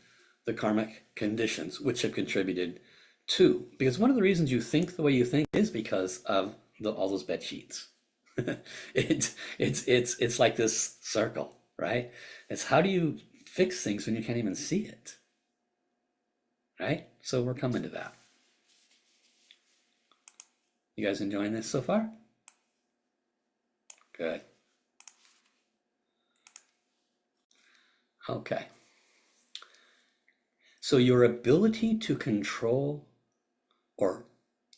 the karmic conditions, which have contributed to. Because one of the reasons you think the way you think is because of all those bed sheets. It's like this circle, right? It's how do you fix things when you can't even see it, right? So we're coming to that. You guys enjoying this so far? Good. Okay. So your ability to control or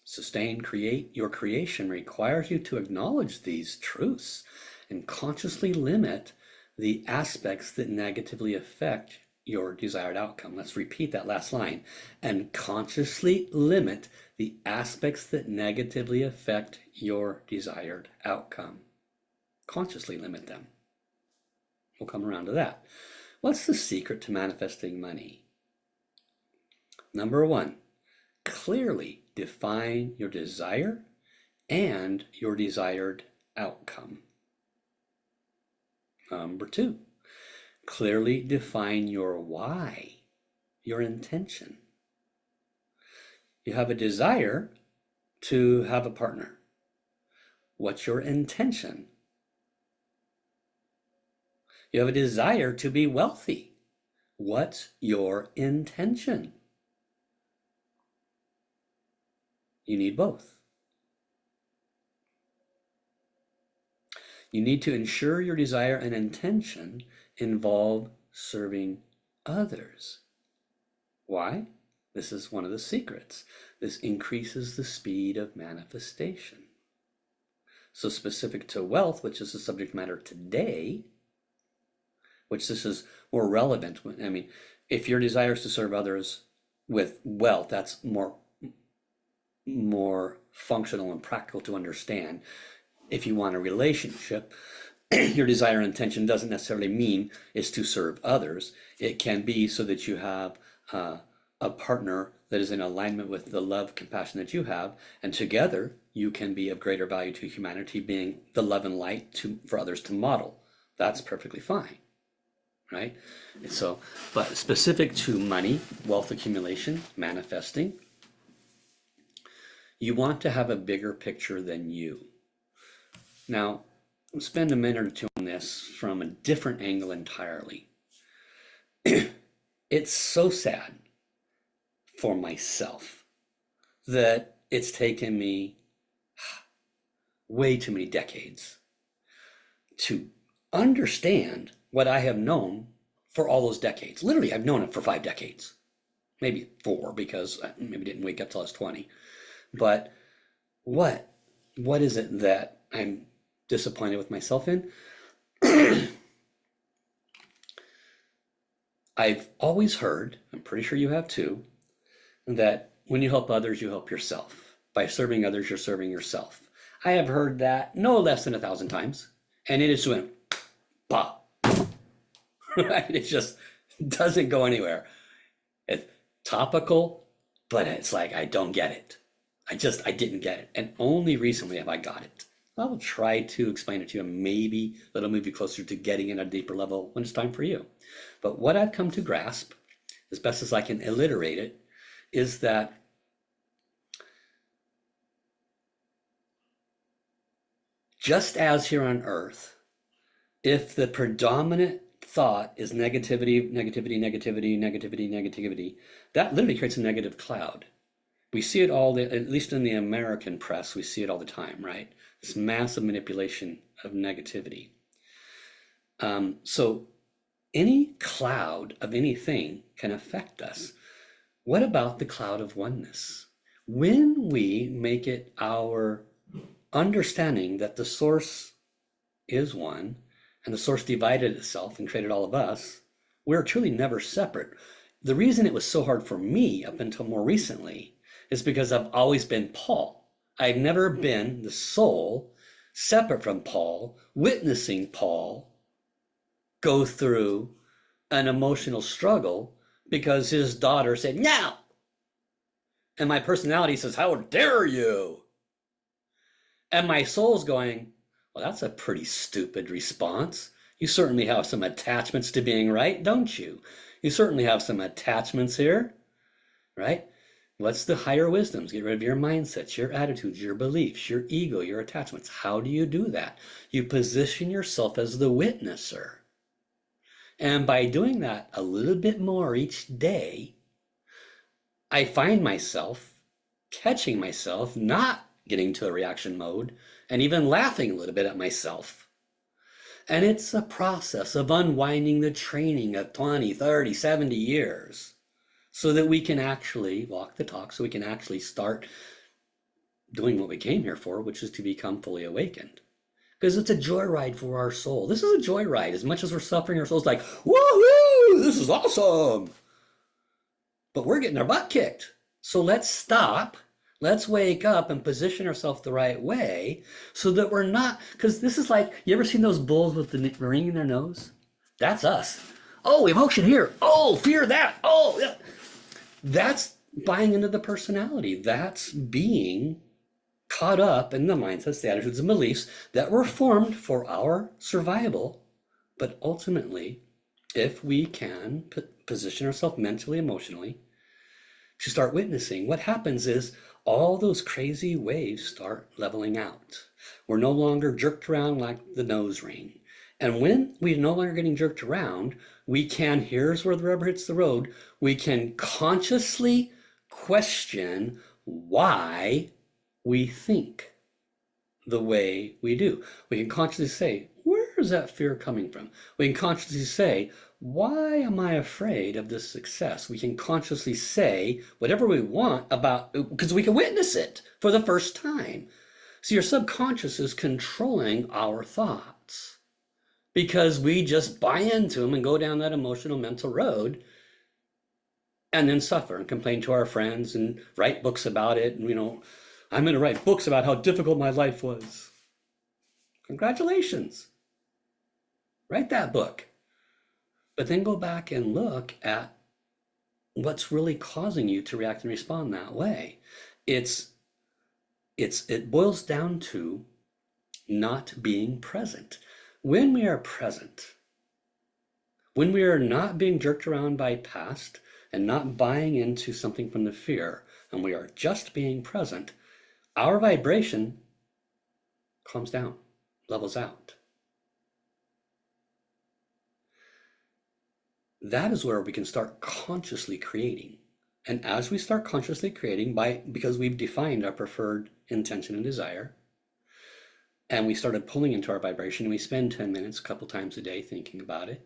sustain, create your creation requires you to acknowledge these truths and consciously limit the aspects that negatively affect your desired outcome. Let's repeat that last line. And consciously limit the aspects that negatively affect your desired outcome. Consciously limit them. We'll come around to that. What's the secret to manifesting money? Number one, clearly define your desire and your desired outcome. Number two, Clearly define your why, your intention. You have a desire to have a partner. What's your intention? You have a desire to be wealthy. What's your intention? You need both. You need to ensure your desire and intention involve serving others. Why? This is one of the secrets. This increases the speed of manifestation. So specific to wealth, which is the subject matter today, which this is more relevant. I mean, if your desire is to serve others with wealth, that's more functional and practical to understand. If you want a relationship, your desire and intention doesn't necessarily mean is to serve others. It can be so that you have a partner that is in alignment with the love, compassion that you have, and together you can be of greater value to humanity, being the love and light for others to model. That's perfectly fine, right? So, but specific to money, wealth accumulation, manifesting, you want to have a bigger picture than you. Now, I'll spend a minute or two on this from a different angle entirely. It's so sad for myself that it's taken me way too many decades to understand what I have known for all those decades. Literally, I've known it for 5 decades, maybe 4, because I maybe didn't wake up till I was 20. But what is it that I'm disappointed with myself in? I've always heard, I'm pretty sure you have too, that when you help others, you help yourself. By serving others, you're serving yourself. I have heard that no less than 1,000 times, and it just went, bah. Right? It just doesn't go anywhere. It's topical, but it's like, I don't get it. I didn't get it. And only recently have I got it. I will try to explain it to you, and maybe that'll move you closer to getting in a deeper level when it's time for you. But what I've come to grasp, as best as I can alliterate it, is that just as here on earth, if the predominant thought is negativity, negativity, negativity, negativity, negativity, that literally creates a negative cloud. We see it all, at least in the American press, we see it all the time, right? This massive manipulation of negativity. So any cloud of anything can affect us. What about the cloud of oneness? When we make it our understanding that the source is one, and the source divided itself and created all of us, we're truly never separate. The reason it was so hard for me up until more recently is because I've always been Paul. I've never been the soul separate from Paul, witnessing Paul go through an emotional struggle because his daughter said, no. And my personality says, how dare you? And my soul's going, well, that's a pretty stupid response. You certainly have some attachments to being right, don't you? You certainly have some attachments here, right? What's the higher wisdoms? Get rid of your mindsets, your attitudes, your beliefs, your ego, your attachments. How do you do that? You position yourself as the witnesser. And by doing that a little bit more each day, I find myself catching myself not getting to a reaction mode and even laughing a little bit at myself. And it's a process of unwinding the training of 20, 30, 70 years so that we can actually walk the talk, so we can actually start doing what we came here for, which is to become fully awakened. Because it's a joyride for our soul. This is a joyride. As much as we're suffering, our soul's like, woohoo, this is awesome. But we're getting our butt kicked. So let's stop. Let's wake up and position ourselves the right way so that we're not, because this is like, you ever seen those bulls with the ring in their nose? That's us. Oh, emotion here. Oh, fear that. Oh, yeah. That's buying into the personality. That's being caught up in the mindsets, the attitudes, and beliefs that were formed for our survival, but ultimately if we can position ourselves mentally, emotionally, to start witnessing, what happens is all those crazy waves start leveling out. We're no longer jerked around like the nose ring. And when we're no longer getting jerked around, we can, here's where the rubber hits the road, we can consciously question why we think the way we do. We can consciously say, where is that fear coming from? We can consciously say, why am I afraid of this success? We can consciously say whatever we want about, because we can witness it for the first time. So your subconscious is controlling our thoughts because we just buy into them and go down that emotional mental road and then suffer and complain to our friends and write books about it. And, I'm going to write books about how difficult my life was. Congratulations. Write that book. But then go back and look at what's really causing you to react and respond that way. It boils down to not being present. When we are present, when we are not being jerked around by past and not buying into something from the fear, and we are just being present, our vibration calms down, levels out. That is where we can start consciously creating. And as we start consciously creating, because we've defined our preferred intention and desire, and we started pulling into our vibration, and we spend 10 minutes a couple times a day thinking about it,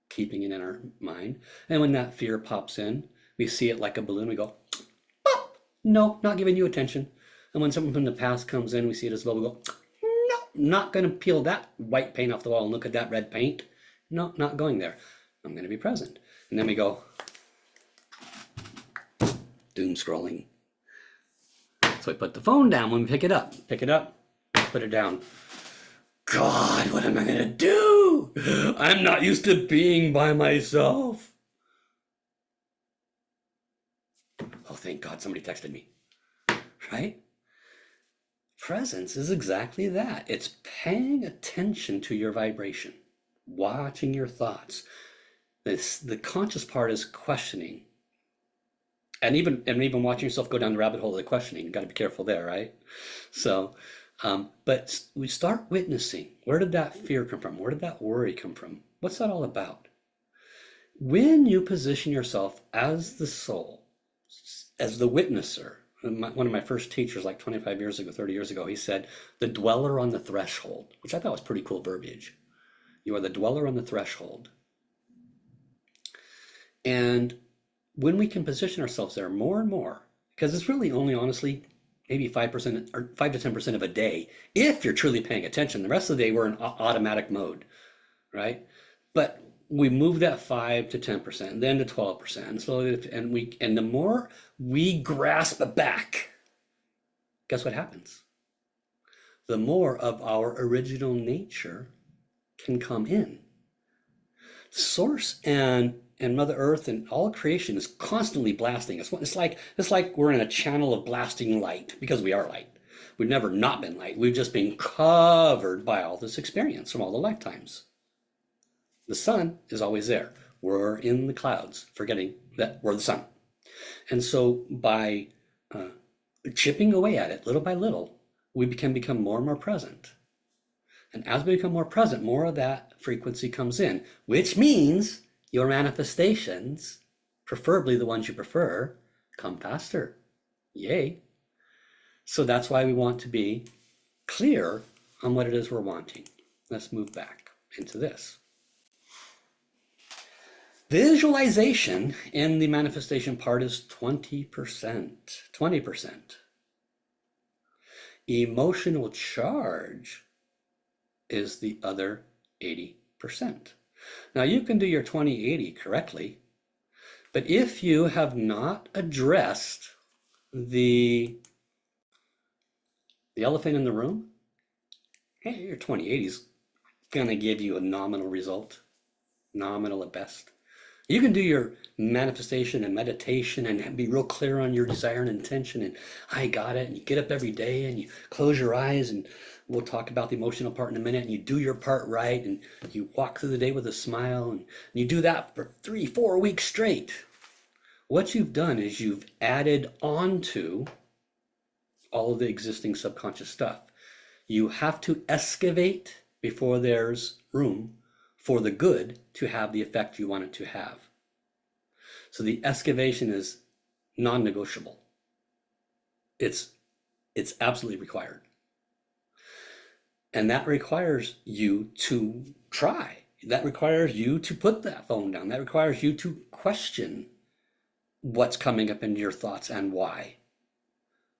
keeping it in our mind. And when that fear pops in, we see it like a balloon, we go, pop! No, not giving you attention. And when something from the past comes in, we see it as well, we go, no, not going to peel that white paint off the wall and look at that red paint. No, not going there. I'm going to be present. And then we go, doom scrolling. So I put the phone down when we pick it up, put it down. God, what am I going to do? I'm not used to being by myself. Oh, thank God somebody texted me, right? Presence is exactly that. It's paying attention to your vibration, watching your thoughts. The conscious part is questioning, and even watching yourself go down the rabbit hole of the questioning. You got to be careful there, right? So, but we start witnessing. Where did that fear come from? Where did that worry come from? What's that all about? When you position yourself as the soul, as the witnesser, one of my first teachers, like 25 years ago, 30 years ago, he said, the dweller on the threshold, which I thought was pretty cool verbiage. You are the dweller on the threshold. And when we can position ourselves there more and more, because it's really only, honestly, maybe 5% or 5 to 10% of a day, if you're truly paying attention. The rest of the day, we're in automatic mode, right? But we move that 5 to 10%, then to 12%, and slowly, and the more we grasp back, guess what happens? The more of our original nature can come in. Source and Mother Earth and all creation is constantly blasting us. It's like we're in a channel of blasting light, because we are light. We've never not been light. We've just been covered by all this experience from all the lifetimes. The sun is always there. We're in the clouds, forgetting that we're the sun. And so by chipping away at it little by little, we can become more and more present. And as we become more present, more of that frequency comes in, which means your manifestations, preferably the ones you prefer, come faster. Yay. So that's why we want to be clear on what it is we're wanting. Let's move back into this. Visualization in the manifestation part is 20%. 20%. Emotional charge is the other 80%. Now you can do your 20-80 correctly, but if you have not addressed the elephant in the room, hey, your 20-80 is gonna give you a nominal result, nominal at best. You can do your manifestation and meditation and be real clear on your desire and intention, and I got it, and you get up every day and you close your eyes and we'll talk about the emotional part in a minute, and you do your part right, and you walk through the day with a smile, and you do that for 3, 4 weeks straight. What you've done is you've added on to all of the existing subconscious stuff. You have to excavate before there's room for the good to have the effect you want it to have. So the excavation is non-negotiable. It's absolutely required. And that requires you to try. That requires you to put that phone down. That requires you to question what's coming up into your thoughts and why.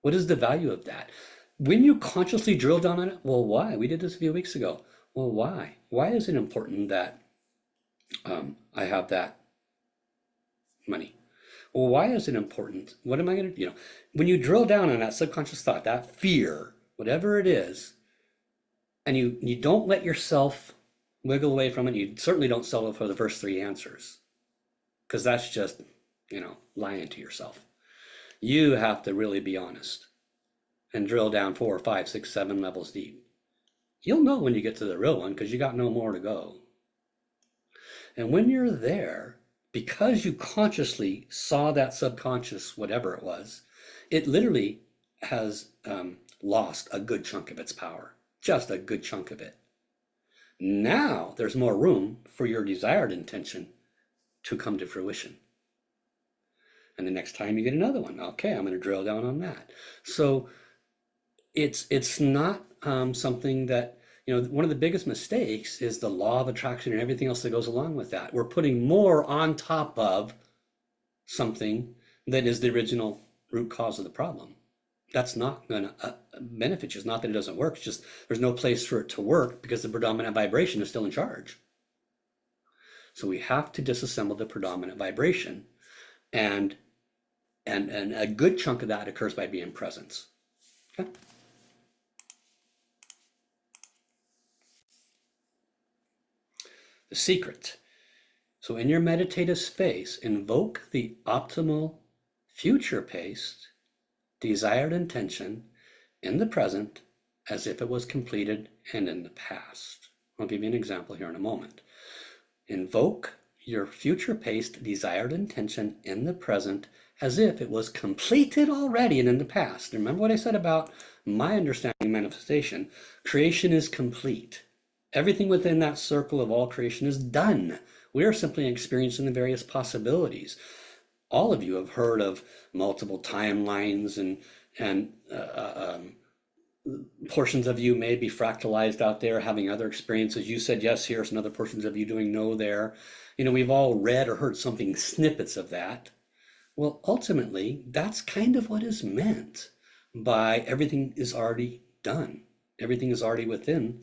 What is the value of that? When you consciously drill down on it, well, why? We did this a few weeks ago. Well, why? Why is it important that I have that money? Well, why is it important? What am I going to, when you drill down on that subconscious thought, that fear, whatever it is, and you don't let yourself wiggle away from it, you certainly don't settle for the first 3 answers, because that's just, lying to yourself. You have to really be honest and drill down 4, 5, 6, 7 levels deep. You'll know when you get to the real one because you got no more to go. And when you're there, because you consciously saw that subconscious, whatever it was, it literally has lost a good chunk of its power, just a good chunk of it. Now there's more room for your desired intention to come to fruition. And the next time you get another one, okay, I'm going to drill down on that. So it's not something that, one of the biggest mistakes is the law of attraction and everything else that goes along with that. We're putting more on top of something that is the original root cause of the problem. That's not going to benefit you. It's not that it doesn't work. It's just there's no place for it to work because the predominant vibration is still in charge. So we have to disassemble the predominant vibration, and a good chunk of that occurs by being present. Okay? The secret. So in your meditative space, invoke the optimal future-paced desired intention in the present as if it was completed and in the past. I'll give you an example here in a moment. Invoke your future-paced desired intention in the present as if it was completed already and in the past. Remember what I said about my understanding manifestation? Creation is complete. Everything within that circle of all creation is done. We are simply experiencing the various possibilities. All of you have heard of multiple timelines, and portions of you may be fractalized out there, having other experiences. You said yes here, some other portions of you doing no there. We've all read or heard something, snippets of that. Well, ultimately, that's kind of what is meant by everything is already done. Everything is already within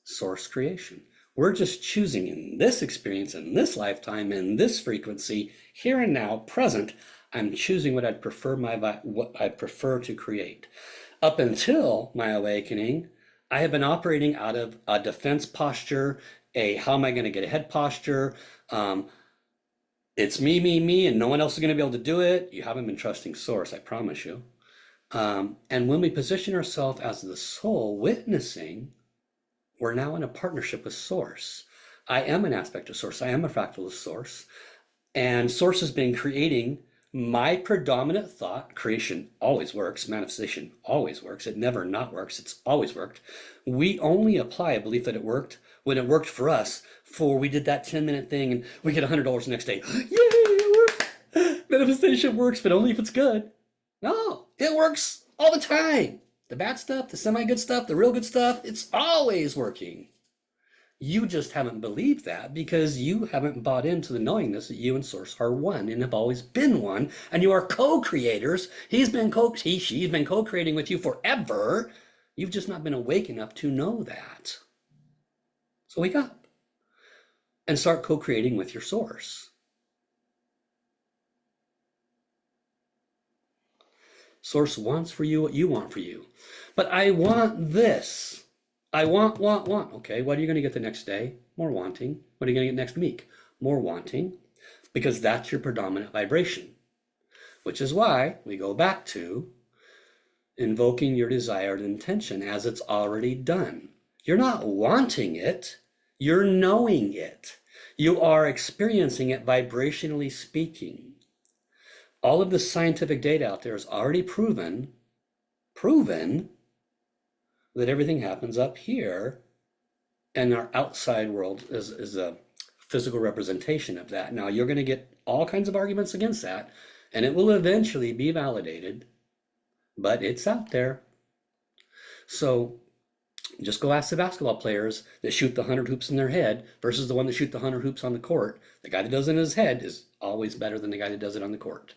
source creation. We're just choosing in this experience, in this lifetime, in this frequency, here and now, present. I'm choosing what I'd prefer to create. Up until my awakening, I have been operating out of a defense posture, how am I going to get ahead posture. It's me, and no one else is going to be able to do it. You haven't been trusting source, I promise you. And when we position ourselves as the soul witnessing, we're now in a partnership with source. I am an aspect of source. I am a fractal of source. And source has been creating my predominant thought. Creation always works. Manifestation always works. It never not works. It's always worked. We only apply a belief that it worked when it worked for us. For we did that 10-minute thing and we get $100 the next day. Yay, it worked. Manifestation works, but only if it's good. No, it works all the time. The bad stuff, the semi-good stuff, the real good stuff, it's always working. You just haven't believed that because you haven't bought into the knowingness that you and Source are one and have always been one, and you are co-creators. She's been co-creating with you forever. You've just not been awake enough to know that. So wake up and start co-creating with your Source. Source wants for you what you want for you. But I want this. I want. Okay, what are you going to get the next day? More wanting. What are you going to get next week? More wanting. Because that's your predominant vibration. Which is why we go back to, invoking your desired intention as it's already done. You're not wanting it, you're knowing it. You are experiencing it vibrationally speaking. All of the scientific data out there is already proven that everything happens up here, and our outside world is a physical representation of that. Now, you're going to get all kinds of arguments against that, and it will eventually be validated, but it's out there. So just go ask the basketball players that shoot the 100 hoops in their head versus the one that shoot the 100 hoops on the court. The guy that does it in his head is always better than the guy that does it on the court.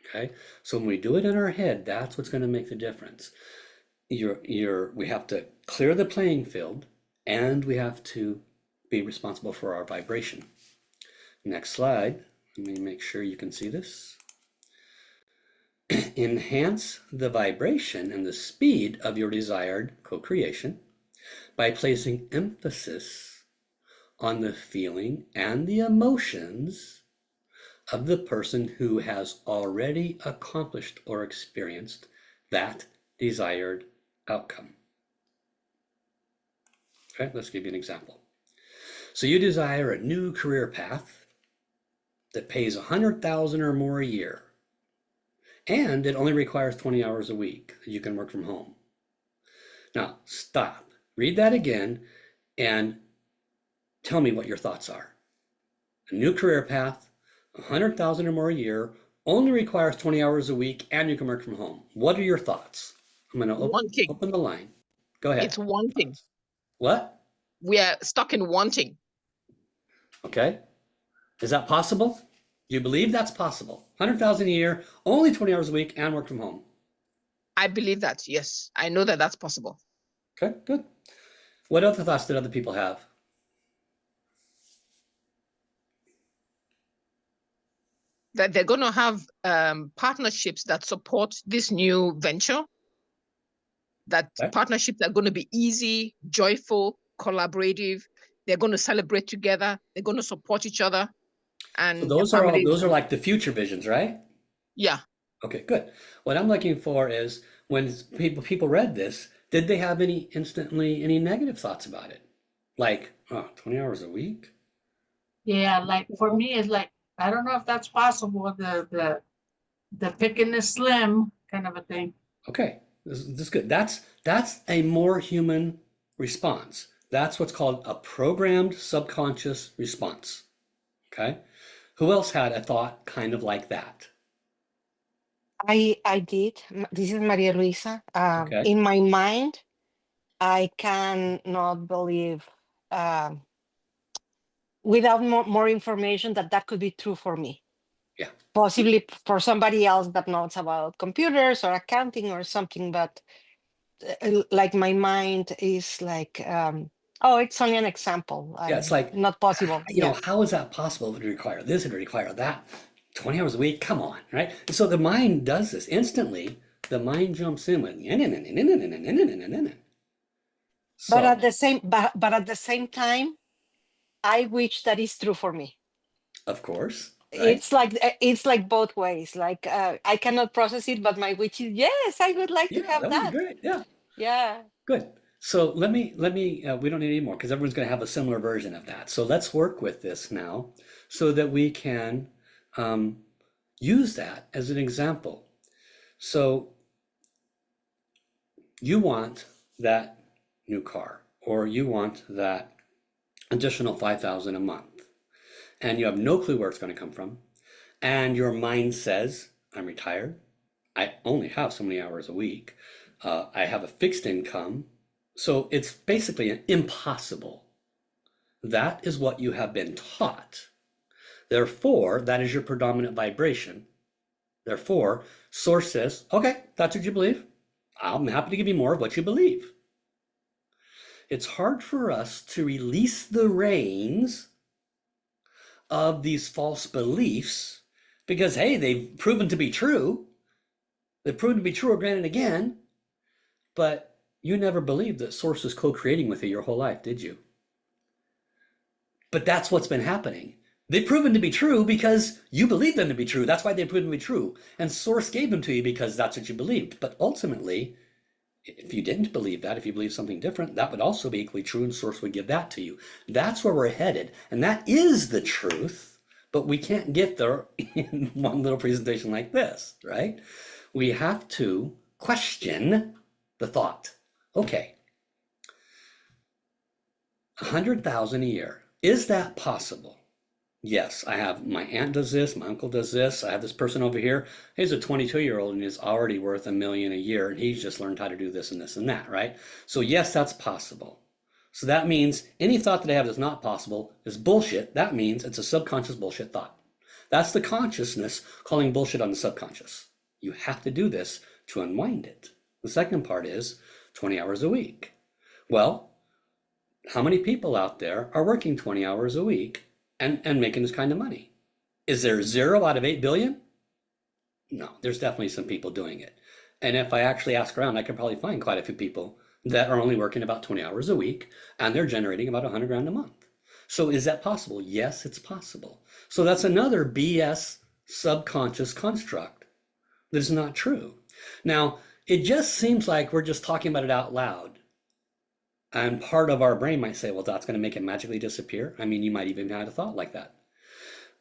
Okay, so when we do it in our head, that's what's going to make the difference. We have to clear the playing field, and we have to be responsible for our vibration. Next slide. Let me make sure you can see this. Enhance the vibration and the speed of your desired co-creation by placing emphasis on the feeling and the emotions of the person who has already accomplished or experienced that desired outcome. Okay, let's give you an example. So you desire a new career path that pays $100,000 or more a year, and it only requires 20 hours a week that you can work from home. Now, stop, read that again, and tell me what your thoughts are. A new career path, 100,000 or more a year, only requires 20 hours a week, and you can work from home. What are your thoughts? I'm going to open the line. Go ahead. It's wanting. What? We are stuck in wanting. Okay. Is that possible? Do you believe that's possible? 100,000 a year, only 20 hours a week, and work from home. I believe that, yes. I know that that's possible. Okay, good. What other thoughts did other people have? That they're going to have partnerships that support this new venture, that partnerships are going to be easy, joyful, collaborative. They're going to celebrate together. They're going to support each other. And so those are like the future visions, right? Yeah. Okay, good. What I'm looking for is when people read this, did they have any negative thoughts about it? Like, 20 hours a week? Yeah, like for me, it's like, I don't know if that's possible. The picking is slim kind of a thing. Okay, this is good. That's a more human response. That's what's called a programmed subconscious response. Okay, who else had a thought kind of like that? I did. This is Maria Luisa. Okay. In my mind, I cannot believe, without more information, that could be true for me. Yeah. Possibly for somebody else that knows about computers or accounting or something, but like my mind is like, oh, it's only an example. Yeah, it's like not possible. You know, how is that possible? It would require this, it would require that. 20 hours a week, come on, right? So the mind does this instantly. The mind jumps in with but at the same time, I wish that is true for me. Of course. Right? It's like both ways. Like I cannot process it, but my wish is yes, I would like to have that. That would be great. Yeah. Yeah. Good. So let me. We don't need any more because everyone's going to have a similar version of that. So let's work with this now, so that we can use that as an example. So you want that new car, or you want that additional $5,000 a month, and you have no clue where it's going to come from, and your mind says, I'm retired, I only have so many hours a week, I have a fixed income, so it's basically impossible. That is what you have been taught. Therefore, that is your predominant vibration. Therefore, source says, okay, that's what you believe. I'm happy to give you more of what you believe. It's hard for us to release the reins of these false beliefs because, hey, they've proven to be true. They've proven to be true again and again, but you never believed that source is co-creating with you your whole life, did you? But that's what's been happening. They've proven to be true because you believe them to be true. That's why they've proven to be true. And Source gave them to you because that's what you believed. But ultimately, if you didn't believe that, if you believe something different, that would also be equally true, and Source would give that to you. That's where we're headed. And that is the truth, but we can't get there in one little presentation like this, right? We have to question the thought. Okay, 100,000 a year. Is that possible? Yes, I have, my aunt does this, my uncle does this, I have this person over here. He's a 22-year-old and is already worth $1 million a year, and he's just learned how to do this and this and that, right? So yes, that's possible. So that means any thought that I have that's not possible is bullshit. That means it's a subconscious bullshit thought. That's the consciousness calling bullshit on the subconscious. You have to do this to unwind it. The second part is 20 hours a week. Well, how many people out there are working 20 hours a week and making this kind of money? Is there 0 out of 8 billion? No, there's definitely some people doing it. And if I actually ask around, I can probably find quite a few people that are only working about 20 hours a week and they're generating about 100 grand a month. So is that possible? Yes, it's possible. So that's another BS subconscious construct that is not true. Now, it just seems like we're just talking about it out loud. And part of our brain might say, well, that's going to make it magically disappear. I mean, you might even have a thought like that.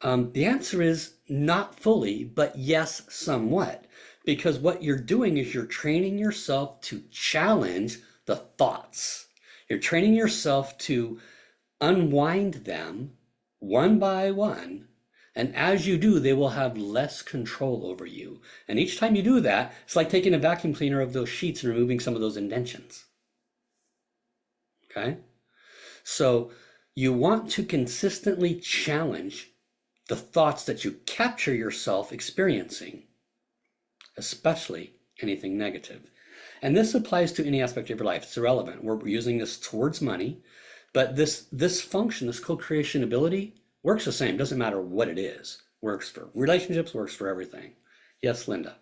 The answer is not fully, but yes, somewhat. Because what you're doing is you're training yourself to challenge the thoughts. You're training yourself to unwind them one by one. And as you do, they will have less control over you. And each time you do that, it's like taking a vacuum cleaner of those sheets and removing some of those indentions. Okay? So you want to consistently challenge the thoughts that you capture yourself experiencing, especially anything negative. And this applies to any aspect of your life. It's irrelevant. We're using this towards money, but this function, this co-creation ability, works the same. Doesn't matter what it is. Works for relationships, works for everything. Yes, Linda.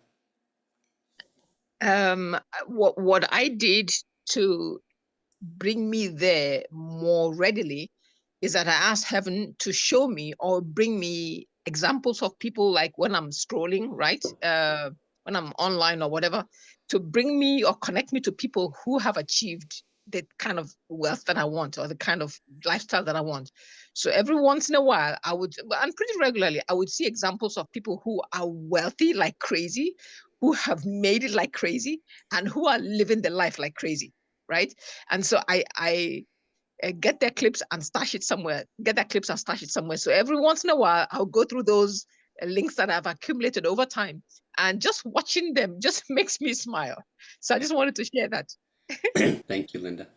What I did to bring me there more readily is that I asked heaven to show me or bring me examples of people, like when I'm scrolling, right? When I'm online or whatever, to bring me or connect me to people who have achieved the kind of wealth that I want or the kind of lifestyle that I want. So every once in a while, I would, and pretty regularly, I would see examples of people who are wealthy like crazy, who have made it like crazy, and who are living the life like crazy, right? And so I get their clips and stash it somewhere, get their clips and stash it somewhere. So every once in a while, I'll go through those links that I've accumulated over time, and just watching them just makes me smile. So I just wanted to share that. Thank you, Linda.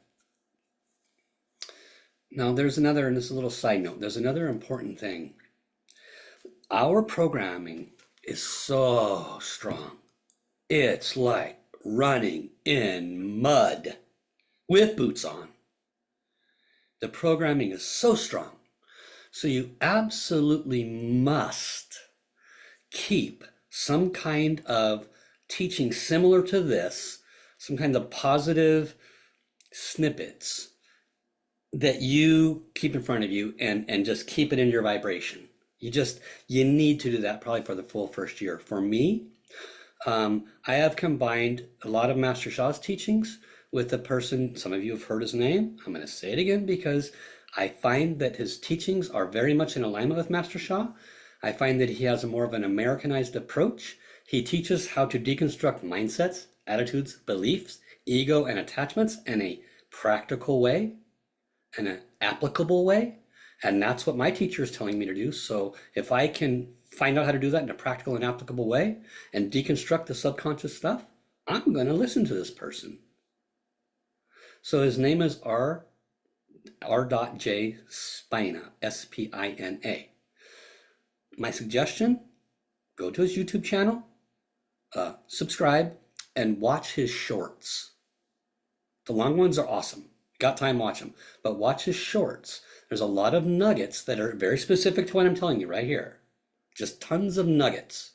Now, there's another, and this is a little side note, there's another important thing. Our programming is so strong. It's like running in mud with boots on. The programming is so strong. So you absolutely must keep some kind of teaching similar to this, some kind of positive snippets that you keep in front of you and just keep it in your vibration. You need to do that probably for the full first year. For me, I have combined a lot of Master Sha's teachings with a person, some of you have heard his name. I'm going to say it again because I find that his teachings are very much in alignment with Master Sha. I find that he has a more of an Americanized approach. He teaches how to deconstruct mindsets, attitudes, beliefs, ego, and attachments in a practical way, in an applicable way. And that's what my teacher is telling me to do. So if I can find out how to do that in a practical and applicable way and deconstruct the subconscious stuff, I'm going to listen to this person. So his name is R.J. Spina, S-P-I-N-A. My suggestion, go to his YouTube channel, subscribe, and watch his shorts. The long ones are awesome. Got time, watch them. But watch his shorts. There's a lot of nuggets that are very specific to what I'm telling you right here. Just tons of nuggets.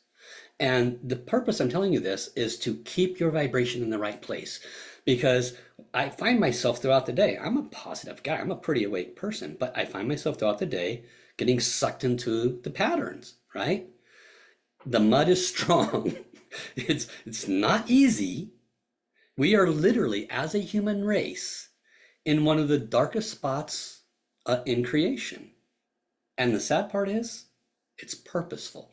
And the purpose I'm telling you this is to keep your vibration in the right place, because I find myself throughout the day, I'm a positive guy, I'm a pretty awake person, but I find myself throughout the day getting sucked into the patterns, right? The mud is strong. It's not easy. We are literally, as a human race, in one of the darkest spots in creation. And the sad part is, it's purposeful.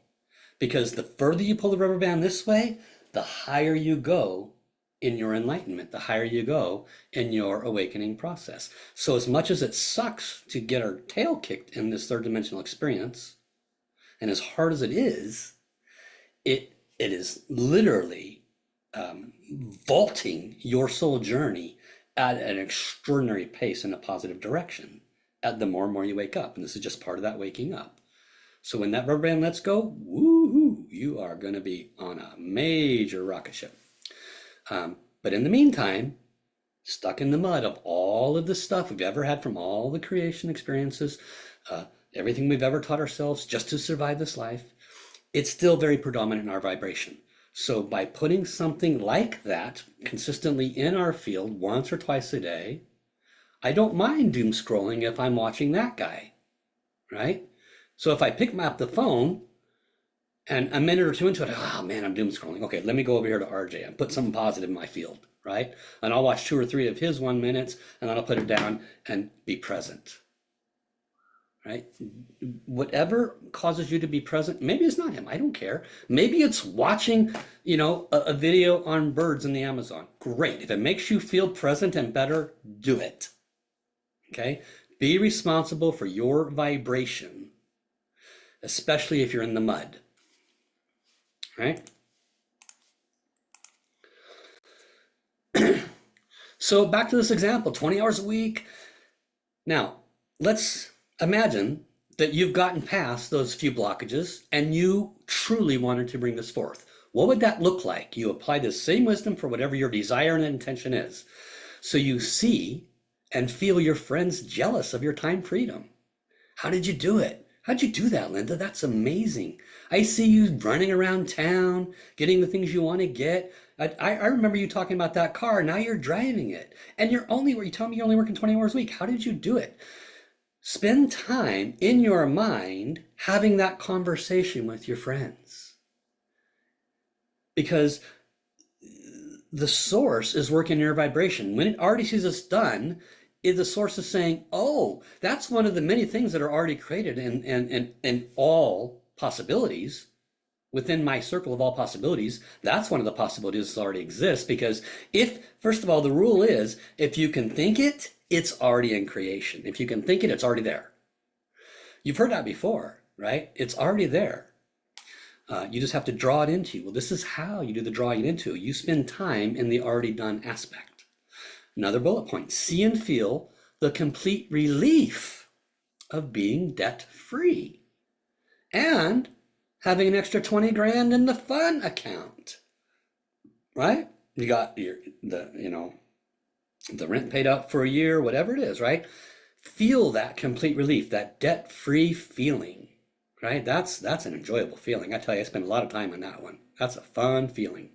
Because the further you pull the rubber band this way, the higher you go in your enlightenment, the higher you go in your awakening process. So as much as it sucks to get our tail kicked in this third dimensional experience, and as hard as it is is literally vaulting your soul journey at an extraordinary pace in a positive direction at the more and more you wake up. And this is just part of that waking up. So when that rubber band lets go, woohoo, you are going to be on a major rocket ship. But in the meantime, stuck in the mud of all of the stuff we've ever had from all the creation experiences, everything we've ever taught ourselves just to survive this life, it's still very predominant in our vibration. So by putting something like that consistently in our field once or twice a day, I don't mind doom scrolling if I'm watching that guy, right? So if I pick up the phone and a minute or two into it, oh man, I'm doom scrolling. Okay, let me go over here to RJ and put something positive in my field, right? And I'll watch 2 or 3 of his 1 minutes, and then I'll put it down and be present, right? Whatever causes you to be present, maybe it's not him, I don't care. Maybe it's watching, a video on birds in the Amazon. Great. If it makes you feel present and better, do it. Okay? Be responsible for your vibration, especially if you're in the mud, right? So back to this example, 20 hours a week. Now, let's imagine that you've gotten past those few blockages and you truly wanted to bring this forth. What would that look like? You apply the same wisdom for whatever your desire and intention is. So you see and feel your friends jealous of your time freedom. How did you do it? How'd you do that, Linda? That's amazing. I see you running around town, getting the things you want to get. I remember you talking about that car. Now you're driving it. And you tell me you're only working 20 hours a week. How did you do it? Spend time in your mind having that conversation with your friends. Because the source is working in your vibration. When it already sees it's done, the source is saying, oh, that's one of the many things that are already created in all possibilities. Within my circle of all possibilities, that's one of the possibilities that already exists. Because first of all, the rule is, if you can think it, it's already in creation. If you can think it, it's already there. You've heard that before, right? It's already there. You just have to draw it into you. Well, this is how you do the drawing it into. You spend time in the already done aspect. Another bullet point, see and feel the complete relief of being debt-free and having an extra 20 grand in the fun account, right? You got the rent paid out for a year, whatever it is, right? Feel that complete relief, that debt-free feeling, right? That's an enjoyable feeling. I tell you, I spend a lot of time on that one. That's a fun feeling,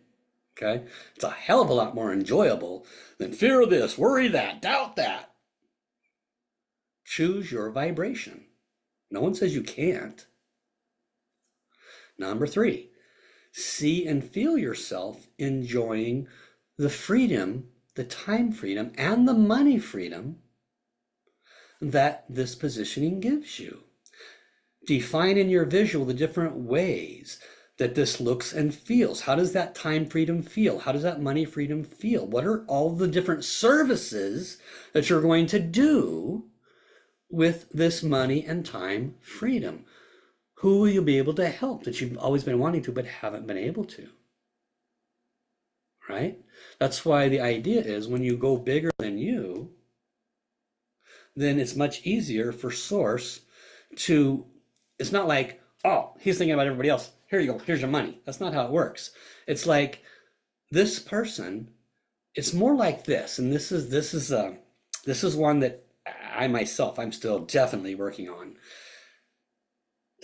okay? It's a hell of a lot more enjoyable than fear of this, worry that, doubt that. Choose your vibration. No one says you can't. Number 3, see and feel yourself enjoying the freedom, the time freedom, and the money freedom that this positioning gives you. Define in your visual the different ways that this looks and feels. How does that time freedom feel? How does that money freedom feel? What are all the different services that you're going to do with this money and time freedom? Who will you be able to help that you've always been wanting to but haven't been able to? Right? That's why the idea is, when you go bigger than you, then it's much easier for Source to, it's not like, oh, he's thinking about everybody else. Here you go, here's your money. That's not how it works. It's like, this person, it's more like this, and this is one that I'm still definitely working on.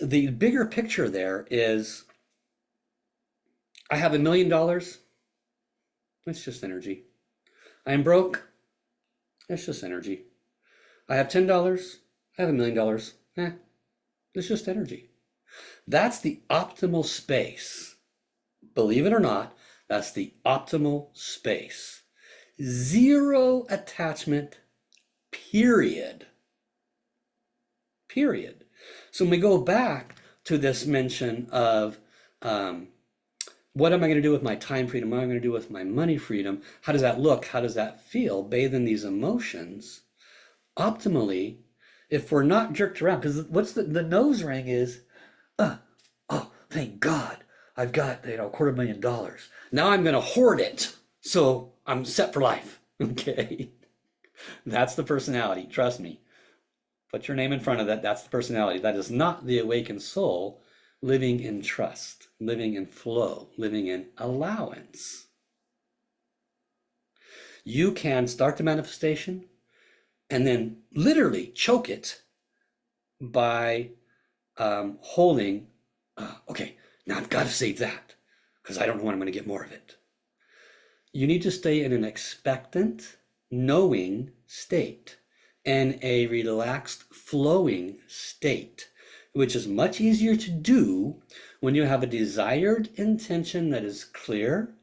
The bigger picture there is, I have $1 million. It's just energy. I am broke. It's just energy. I have $10. I have $1 million. It's just energy. That's the optimal space. Believe it or not, that's the optimal space. Zero attachment, period. Period. So when we go back to this mention of what am I going to do with my time freedom? What am I going to do with my money freedom? How does that look? How does that feel? Bathe in these emotions. Optimally, if we're not jerked around, because what's the nose ring is, oh, thank God, I've got $250,000. Now I'm going to hoard it, so I'm set for life. Okay, that's the personality. Trust me. Put your name in front of that. That's the personality. That is not the awakened soul living in trust, living in flow, living in allowance. You can start the manifestation and then literally choke it by holding, okay, now I've got to save that because I don't know when I'm going to get more of it. You need to stay in an expectant, knowing state and a relaxed, flowing state, which is much easier to do when you have a desired intention that is clear,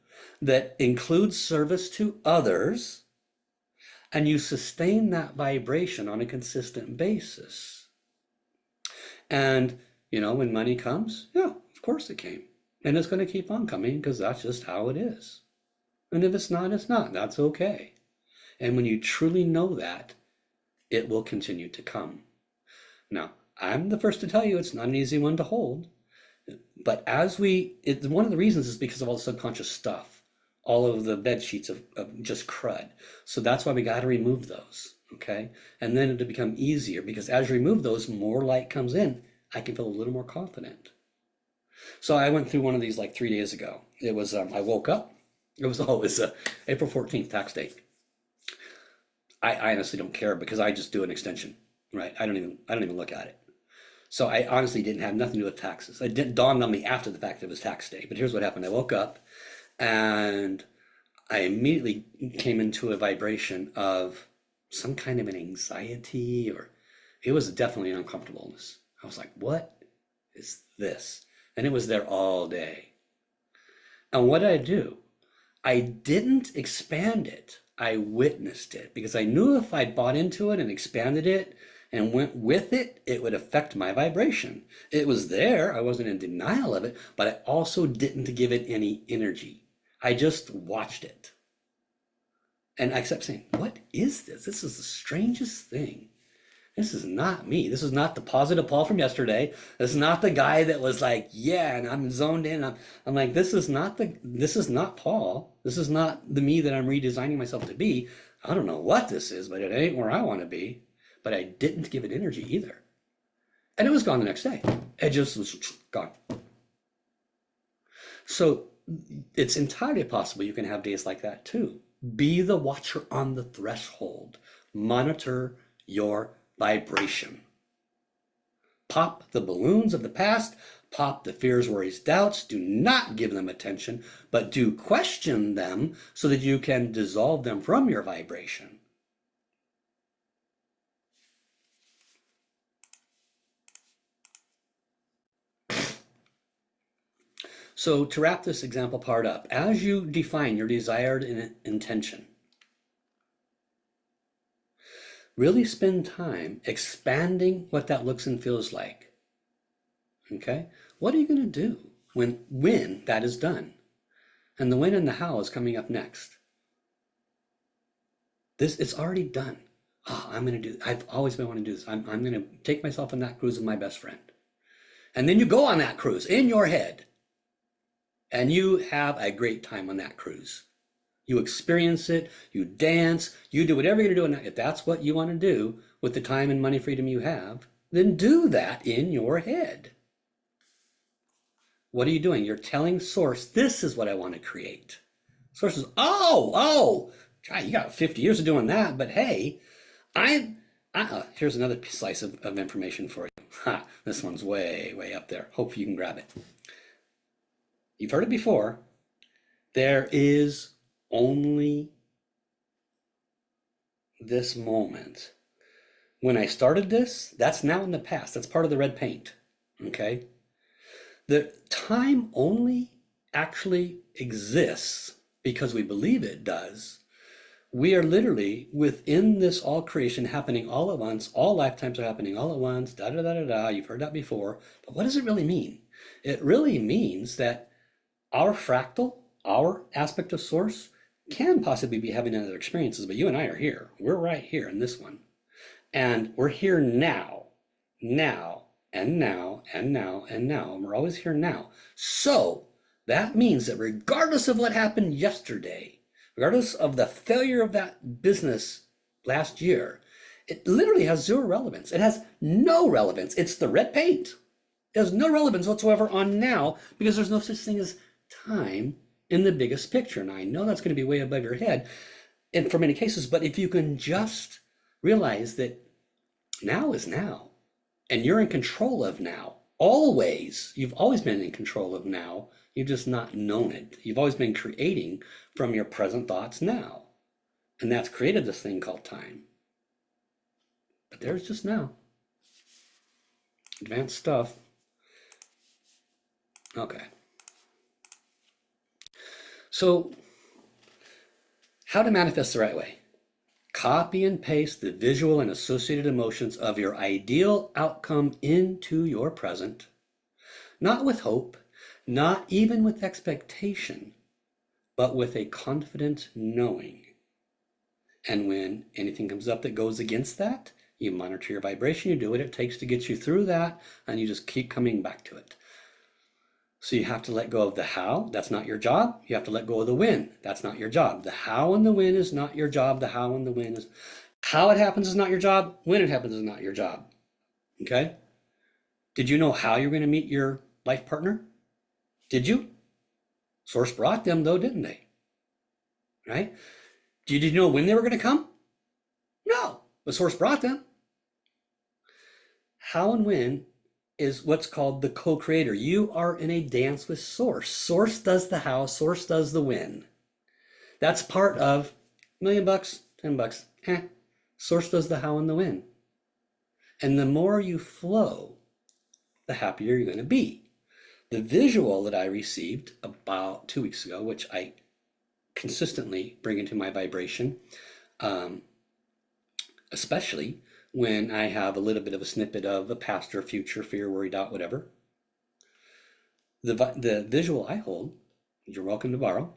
that includes service to others, and you sustain that vibration on a consistent basis. And, when money comes, yeah, of course it came. And it's going to keep on coming because that's just how it is. And if it's not, it's not. That's okay. And when you truly know that, it will continue to come. Now, I'm the first to tell you it's not an easy one to hold. But one of the reasons is because of all the subconscious stuff, all of the bed sheets of just crud. So that's why we got to remove those, okay? And then it'll become easier because as you remove those, more light comes in. I can feel a little more confident. So I went through one of these like 3 days ago. It was, I woke up. It was April 14th, tax day. I honestly don't care because I just do an extension, right? I don't even look at it. So I honestly didn't have nothing to do with taxes. It didn't dawn on me after the fact that it was tax day. But here's what happened. I woke up and I immediately came into a vibration of some kind of an anxiety, or it was definitely an uncomfortableness. I was like, what is this? And it was there all day. And what did I do? I didn't expand it. I witnessed it because I knew if I bought into it and expanded it and went with it, it would affect my vibration. It was there. I wasn't in denial of it, but I also didn't give it any energy. I just watched it. And I kept saying, what is this? This is the strangest thing. This is not me. This is not the positive Paul from yesterday. This is not the guy that was like, yeah, and I'm zoned in. I'm like, this is not Paul. This is not the me that I'm redesigning myself to be. I don't know what this is, but it ain't where I want to be. But I didn't give it energy either. And it was gone the next day. It just was gone. So it's entirely possible you can have days like that too. Be the watcher on the threshold. Monitor your vibration. Pop the balloons of the past, pop the fears, worries, doubts. Do not give them attention, but do question them so that you can dissolve them from your vibration. So to wrap this example part up, as you define your desired intention, really spend time expanding what that looks and feels like. Okay? What are you going to do when that is done? And the when and the how is coming up next. It's already done. I'm going to do, I've always been wanting to do this. I'm going to take myself on that cruise with my best friend. And then you go on that cruise in your head. And you have a great time on that cruise. You experience it, you dance, you do whatever you're going to do. If that's what you want to do with the time and money freedom you have, then do that in your head. What are you doing? You're telling Source, this is what I want to create. Source says, God, you got 50 years of doing that, but hey, here's another slice of information for you. This one's way, way up there. Hopefully you can grab it. You've heard it before, There is only this moment. When I started this, that's now in the past. That's part of the red paint. Okay? The time only actually exists because we believe it does. We are literally within this all creation happening all at once. All lifetimes are happening all at once. Da da da da da. You've heard that before. But what does it really mean? It really means that our fractal, our aspect of source, can possibly be having other experiences, but you and I are here. We're right here in this one. And we're here now, now, and now, and now, and now. And we're always here now. So that means that regardless of what happened yesterday, regardless of the failure of that business last year, it literally has zero relevance. It has no relevance. It's the red paint. It has no relevance whatsoever on now because there's no such thing as time in the biggest picture. And I know that's going to be way above your head and for many cases, but if you can just realize that now is now and you're in control of now, always, you've always been in control of now, you've just not known it. You've always been creating from your present thoughts now. And that's created this thing called time. But there's just now. Advanced stuff. Okay. So, how to manifest the right way? Copy and paste the visual and associated emotions of your ideal outcome into your present, not with hope, not even with expectation, but with a confident knowing. And when anything comes up that goes against that, you monitor your vibration, you do what it takes to get you through that, and you just keep coming back to it. So you have to let go of the how. That's not your job. You have to let go of the when. That's not your job. The how and the when is not your job. The how and the when is... How it happens is not your job. When it happens is not your job. Okay? Did you know how you're going to meet your life partner? Did you? Source brought them though, didn't they? Right? Did you know when they were going to come? No. The source brought them. How and when is what's called the co-creator. You are in a dance with source. Source does the how, source does the when. That's part of $1 million, $10. Source does the how and the when. And the more you flow, the happier you're going to be. The visual that I received about 2 weeks ago, which I consistently bring into my vibration, especially when I have a little bit of a snippet of a past or future, fear, worry, doubt, whatever. The visual I hold, you're welcome to borrow,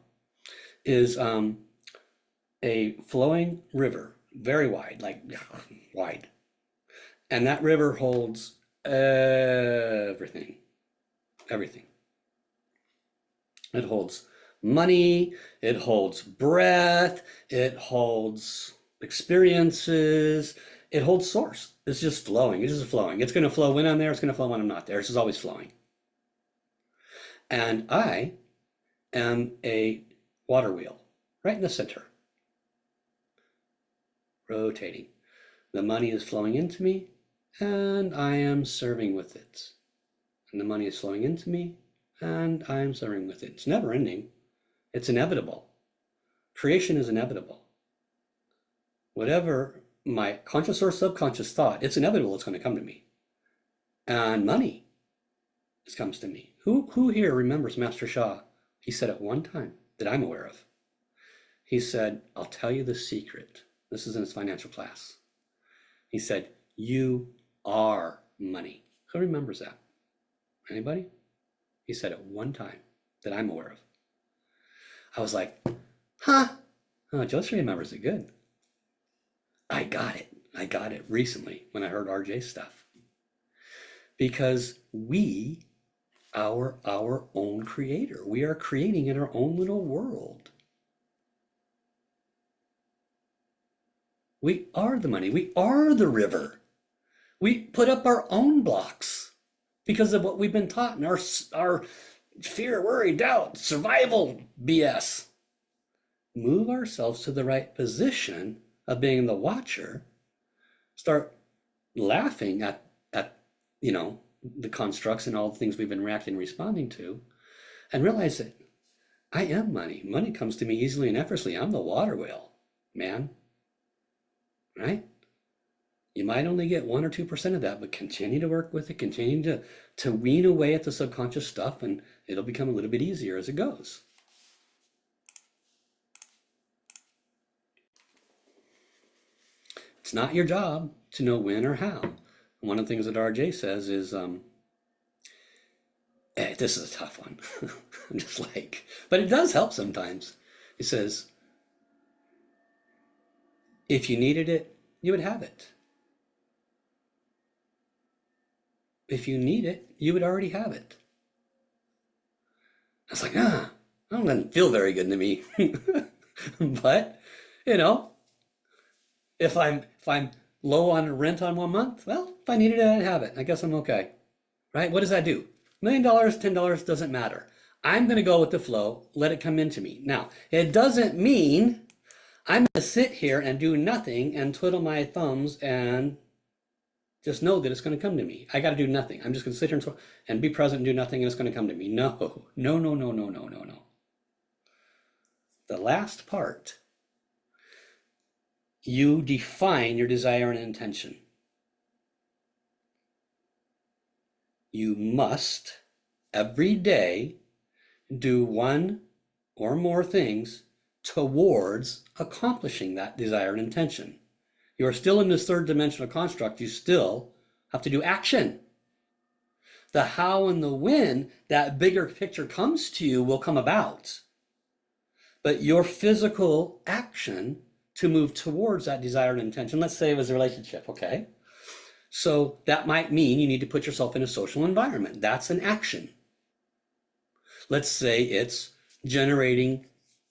is a flowing river, very wide, like wide. And that river holds everything. Everything. It holds money, it holds breath, it holds experiences, it holds source. It's just flowing. It's just flowing. It's going to flow when I'm there. It's going to flow when I'm not there. It's just always flowing. And I am a water wheel right in the center, rotating. The money is flowing into me, and I am serving with it. And the money is flowing into me, and I am serving with it. It's never ending. It's inevitable. Creation is inevitable. Whatever my conscious or subconscious thought, it's inevitable it's going to come to me. And money comes to me. Who here remembers Master Shah? He said it one time that I'm aware of. He said, I'll tell you the secret. This is in his financial class. He said, you are money. Who remembers that? Anybody? He said it one time that I'm aware of. I was like, huh? Oh, Joseph remembers it good. I got it. I got it recently when I heard RJ's stuff. Because we are our own creator. We are creating in our own little world. We are the money. We are the river. We put up our own blocks because of what we've been taught in our fear, worry, doubt, survival BS. Move ourselves to the right position of being the watcher. Start laughing at the constructs and all the things we've been reacting and responding to, and realize that I am money. Money comes to me easily and effortlessly. I'm the water wheel, man. Right? You might only get 1 or 2% of that, but continue to work with it, continue to wean away at the subconscious stuff, and it'll become a little bit easier as it goes. It's not your job to know when or how. One of the things that RJ says is, this is a tough one. I'm just like, but it does help sometimes. He says, if you needed it, you would have it. If you need it, you would already have it. I was like, that doesn't feel very good to me. But, if I'm low on rent on 1 month, well, if I needed it, I'd have it. I guess I'm okay. Right? What does that do? $1 million, $10 doesn't matter. I'm going to go with the flow, let it come into me. Now, it doesn't mean I'm going to sit here and do nothing and twiddle my thumbs and just know that it's going to come to me. I got to do nothing. I'm just going to sit here and be present and do nothing, and it's going to come to me. No. The last part, you define your desire and intention. You must every day do one or more things towards accomplishing that desire and intention. You are still in this third dimensional construct. You still have to do action. The how and the when that bigger picture comes to you will come about. But your physical action to move towards that desire and intention, let's say it was a relationship, okay? So that might mean you need to put yourself in a social environment. That's an action. Let's say it's generating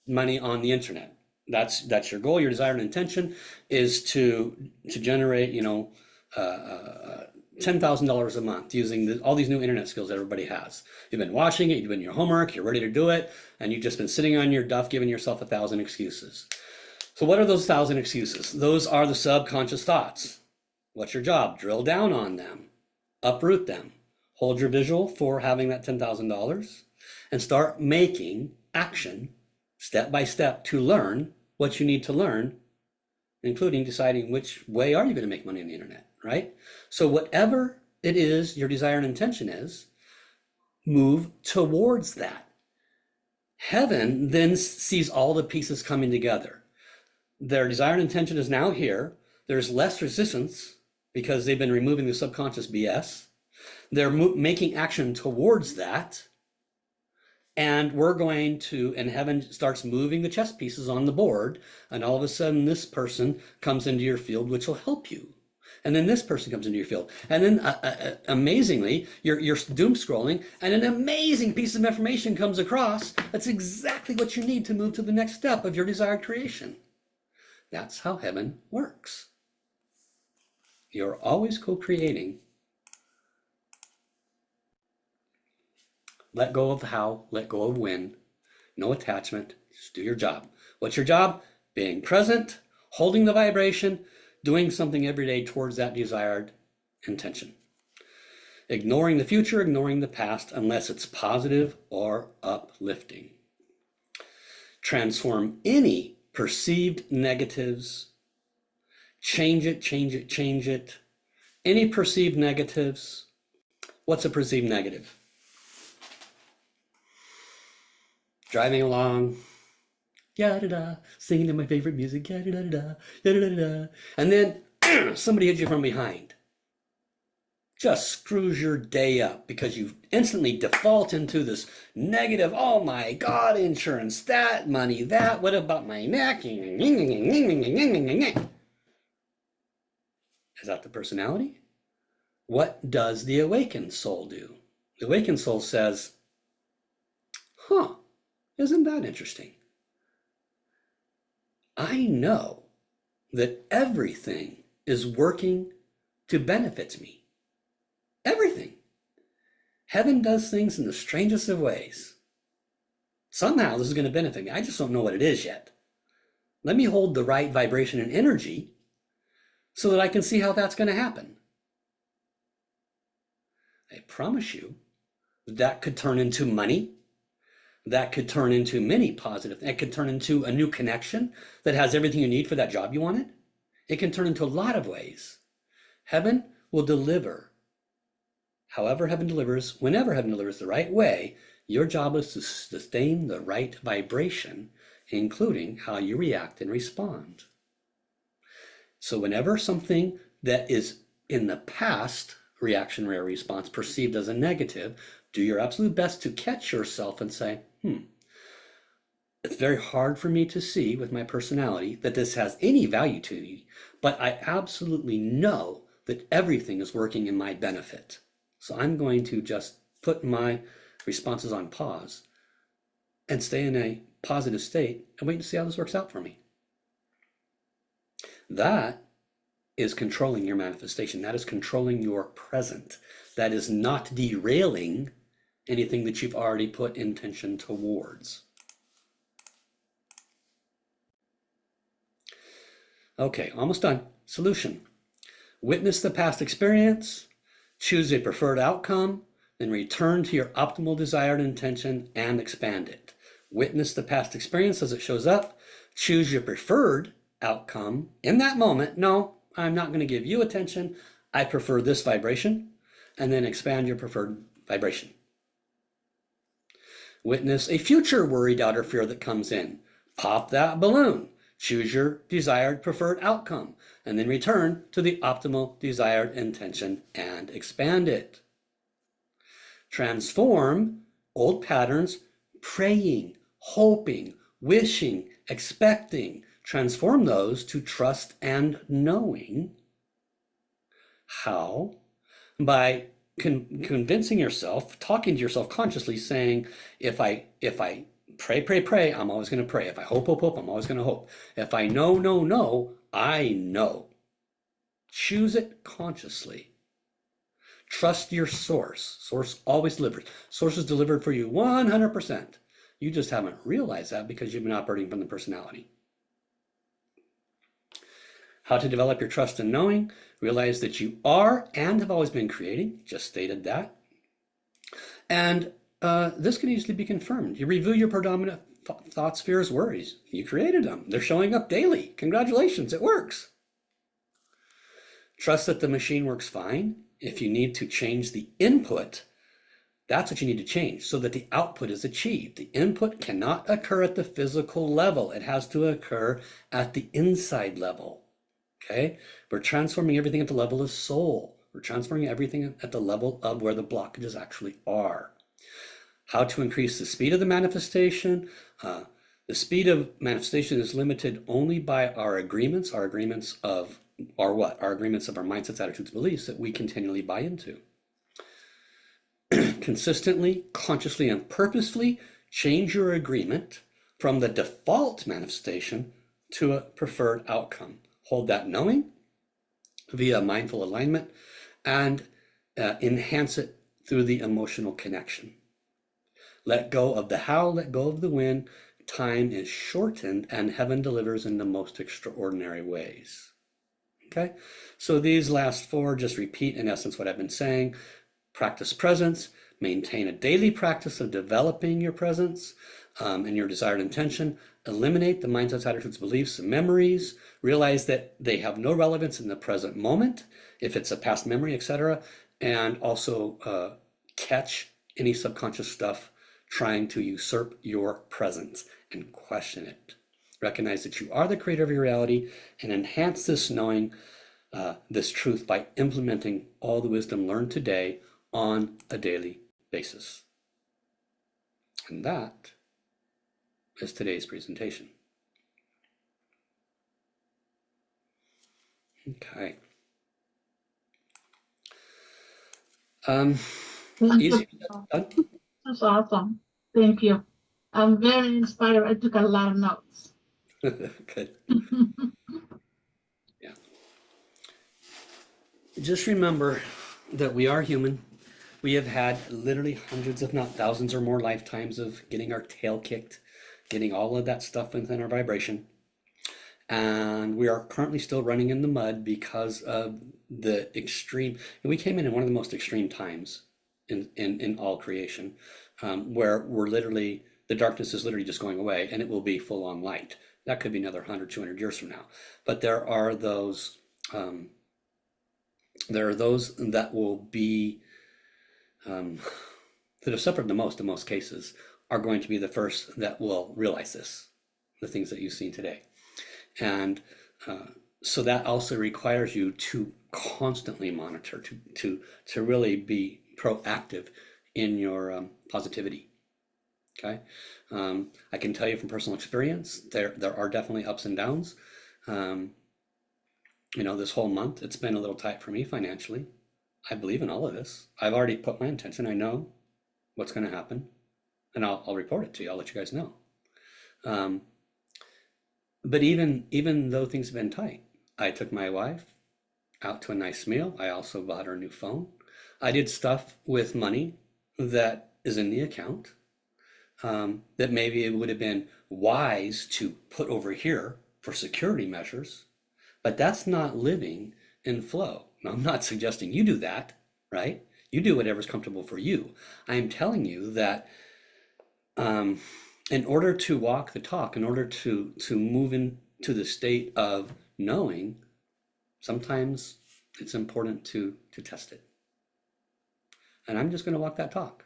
money on the internet. That's your goal. Your desire and intention is to generate, $10,000 a month using all these new internet skills that everybody has. You've been watching it, you've been your homework, you're ready to do it, and you've just been sitting on your duff giving yourself 1,000 excuses. So what are those 1,000 excuses? Those are the subconscious thoughts. What's your job? Drill down on them, uproot them, hold your visual for having that $10,000, and start making action step by step to learn what you need to learn, including deciding which way are you going to make money on the internet, right? So whatever it is your desire and intention is, move towards that. Heaven then sees all the pieces coming together. Their desire and intention is now here. There's less resistance because they've been removing the subconscious BS. They're making action towards that. And we're going to, and heaven starts moving the chess pieces on the board, and all of a sudden this person comes into your field, which will help you. And then this person comes into your field. And then amazingly, you're doom scrolling, and an amazing piece of information comes across. That's exactly what you need to move to the next step of your desired creation. That's how heaven works. You're always co-creating. Let go of the how, let go of when. No attachment, just do your job. What's your job? Being present, holding the vibration, doing something every day towards that desired intention. Ignoring the future, ignoring the past, unless it's positive or uplifting. Transform any perceived negatives. Change it. Any perceived negatives. What's a perceived negative? Driving along, ya-da-da, singing to my favorite music, ya-da-da-da, ya-da-da-da, and then somebody hits you from behind. Just screws your day up because you instantly default into this negative, oh my God, insurance, that money, that, what about my neck? Is that the personality? What does the awakened soul do? The awakened soul says, isn't that interesting? I know that everything is working to benefit me. Everything. Heaven does things in the strangest of ways. Somehow this is going to benefit me. I just don't know what it is yet. Let me hold the right vibration and energy so that I can see how that's going to happen. I promise you that could turn into money. that could turn into many positive, it could turn into a new connection that has everything you need for that job you wanted. It can turn into a lot of ways. Heaven will deliver. However heaven delivers, whenever heaven delivers the right way, your job is to sustain the right vibration, including how you react and respond. So whenever something that is in the past reaction or response perceived as a negative, do your absolute best to catch yourself and say, it's very hard for me to see with my personality that this has any value to me, but I absolutely know that everything is working in my benefit. So I'm going to just put my responses on pause and stay in a positive state and wait to see how this works out for me. That is controlling your manifestation. That is controlling your present. That is not derailing anything that you've already put intention towards. Okay, almost done. Solution. Witness the past experience, choose a preferred outcome, then return to your optimal desired intention and expand it. Witness the past experience as it shows up, choose your preferred outcome in that moment. No, I'm not going to give you attention. I prefer this vibration, and then expand your preferred vibration. Witness a future worry, doubt, or fear that comes in. Pop that balloon. Choose your desired preferred outcome, and then return to the optimal desired intention and expand it. Transform old patterns, praying, hoping, wishing, expecting. Transform those to trust and knowing. How? By convincing yourself, talking to yourself consciously, saying, if I pray, I'm always going to pray. If I hope, I'm always going to hope. If I know, I know. Choose it consciously. Trust your source. Source always delivers. Source is delivered for you 100%. You just haven't realized that because you've been operating from the personality. How to develop your trust and knowing. Realize that you are and have always been creating. Just stated that. And this can easily be confirmed. You review your predominant thoughts, fears, worries. You created them. They're showing up daily. Congratulations, it works. Trust that the machine works fine. If you need to change the input, that's what you need to change so that the output is achieved. The input cannot occur at the physical level. It has to occur at the inside level. Okay? We're transforming everything at the level of soul. We're transforming everything at the level of where the blockages actually are. How to increase the speed of the manifestation. The speed of manifestation is limited only by our agreements of our mindsets, attitudes, beliefs that we continually buy into. Consistently, consciously, and purposefully change your agreement from the default manifestation to a preferred outcome. Hold that knowing via mindful alignment and enhance it through the emotional connection. Let go of the how, let go of the when. Time is shortened and heaven delivers in the most extraordinary ways. Okay, so these last four just repeat in essence what I've been saying. Practice presence, maintain a daily practice of developing your presence and your desired intention. Eliminate the mindsets, attitudes, beliefs, and memories. Realize that they have no relevance in the present moment, if it's a past memory, etc. And also catch any subconscious stuff trying to usurp your presence and question it. Recognize that you are the creator of your reality and enhance this knowing, this truth by implementing all the wisdom learned today on a daily basis. And that is today's presentation. Okay. Easy. That's awesome. Thank you. I'm very inspired. I took a lot of notes. Good. Yeah. Just remember that we are human. We have had literally hundreds, if not thousands or more lifetimes of getting our tail kicked, getting all of that stuff within our vibration. And we are currently still running in the mud because of the extreme, and we came in one of the most extreme times in all creation, where we're literally, the darkness is literally just going away and it will be full on light. That could be another 100, 200 years from now. But there are those that will be that have suffered the most in most cases are going to be the first that will realize this, the things that you've seen today. And so that also requires you to constantly monitor, to really be proactive in your positivity. Okay, I can tell you from personal experience, there are definitely ups and downs. You know, this whole month, it's been a little tight for me financially. I believe in all of this. I've already put my intention. I know what's going to happen, and I'll report it to you. I'll let you guys know. But even though things have been tight, I took my wife out to a nice meal. I also bought her a new phone. I did stuff with money that is in the account that maybe it would have been wise to put over here for security measures, but that's not living in flow. Now, I'm not suggesting you do that, right? You do whatever's comfortable for you. I am telling you that in order to walk the talk, in order to move into the state of knowing, sometimes it's important to test it. And I'm just going to walk that talk.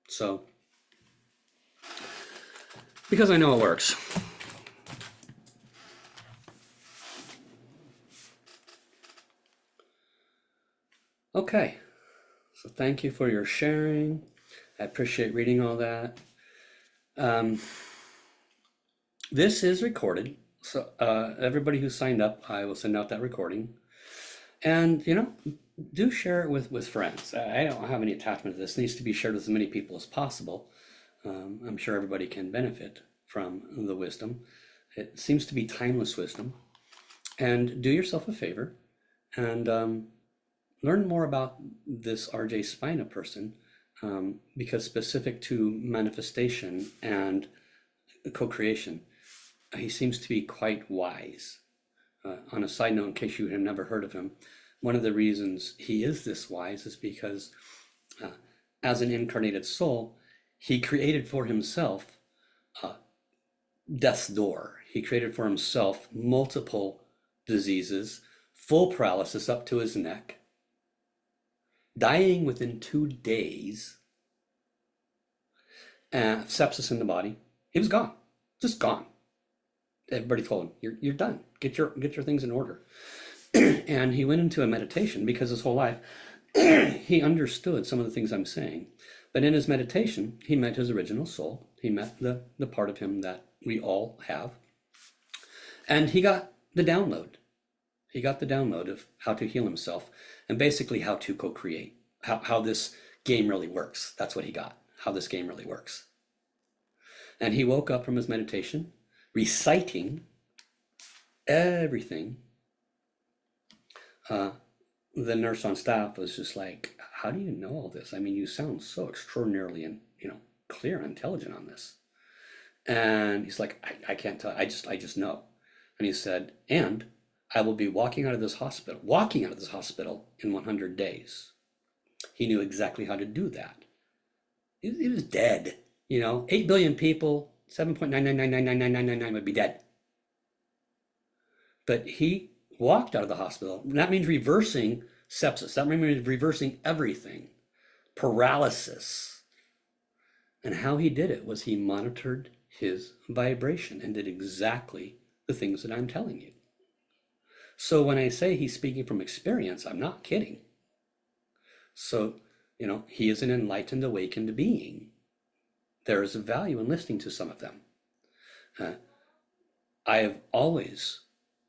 So, because I know it works. Okay, so thank you for your sharing. I appreciate reading all that. This is recorded, so everybody who signed up, I will send out that recording. And, you know, do share it with friends. I don't have any attachment to this. It needs to be shared with as many people as possible. I'm sure everybody can benefit from the wisdom. It seems to be timeless wisdom. And do yourself a favor and learn more about this RJ Spina person, because specific to manifestation and co-creation, he seems to be quite wise. On a side note, in case you have never heard of him, one of the reasons he is this wise is because as an incarnated soul, he created for himself death's door. He created for himself multiple diseases, full paralysis up to his neck, dying within 2 days, sepsis in the body. He was gone, just gone. Everybody told him, you're done. Get your things in order. And he went into a meditation because his whole life he understood some of the things I'm saying. But in his meditation, he met his original soul. He met the part of him that we all have. And he got the download. He got the download of how to heal himself and basically how to co-create, how this game really works. That's what he got, how this game really works. And he woke up from his meditation, reciting everything. The nurse on staff was just like, how do you know all this? I mean, you sound so extraordinarily and, clear and intelligent on this. And he's like, I can't tell, I just know. And he said, and I will be walking out of this hospital in 100 days. He knew exactly how to do that. He was dead, 8 billion people, 7.999999999 would be dead. But he walked out of the hospital. That means reversing sepsis. That means reversing everything. Paralysis. And how he did it was he monitored his vibration and did exactly the things that I'm telling you. So when I say he's speaking from experience, I'm not kidding. So, he is an enlightened, awakened being. There is a value in listening to some of them. I have always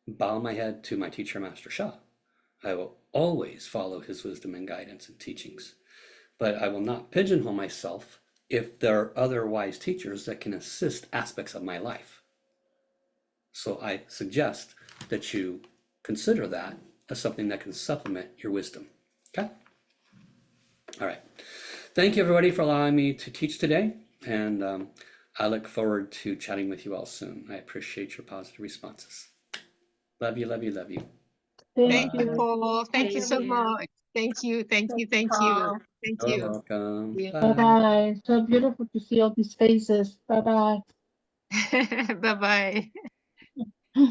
bowed my head to my teacher, Master Shah. I will always follow his wisdom and guidance and teachings. But I will not pigeonhole myself if there are other wise teachers that can assist aspects of my life. So I suggest that you consider that as something that can supplement your wisdom. Okay? All right. Thank you, everybody, for allowing me to teach today. And I look forward to chatting with you all soon. I appreciate your positive responses. Love you, love you, love you. Thank you, Paul. Thank you so much. Thank you. Thank you. Thank Thank you. Carl. Thank You're you. welcome. Yeah. Bye. Bye-bye. So beautiful to see all these faces. Bye-bye. Bye bye.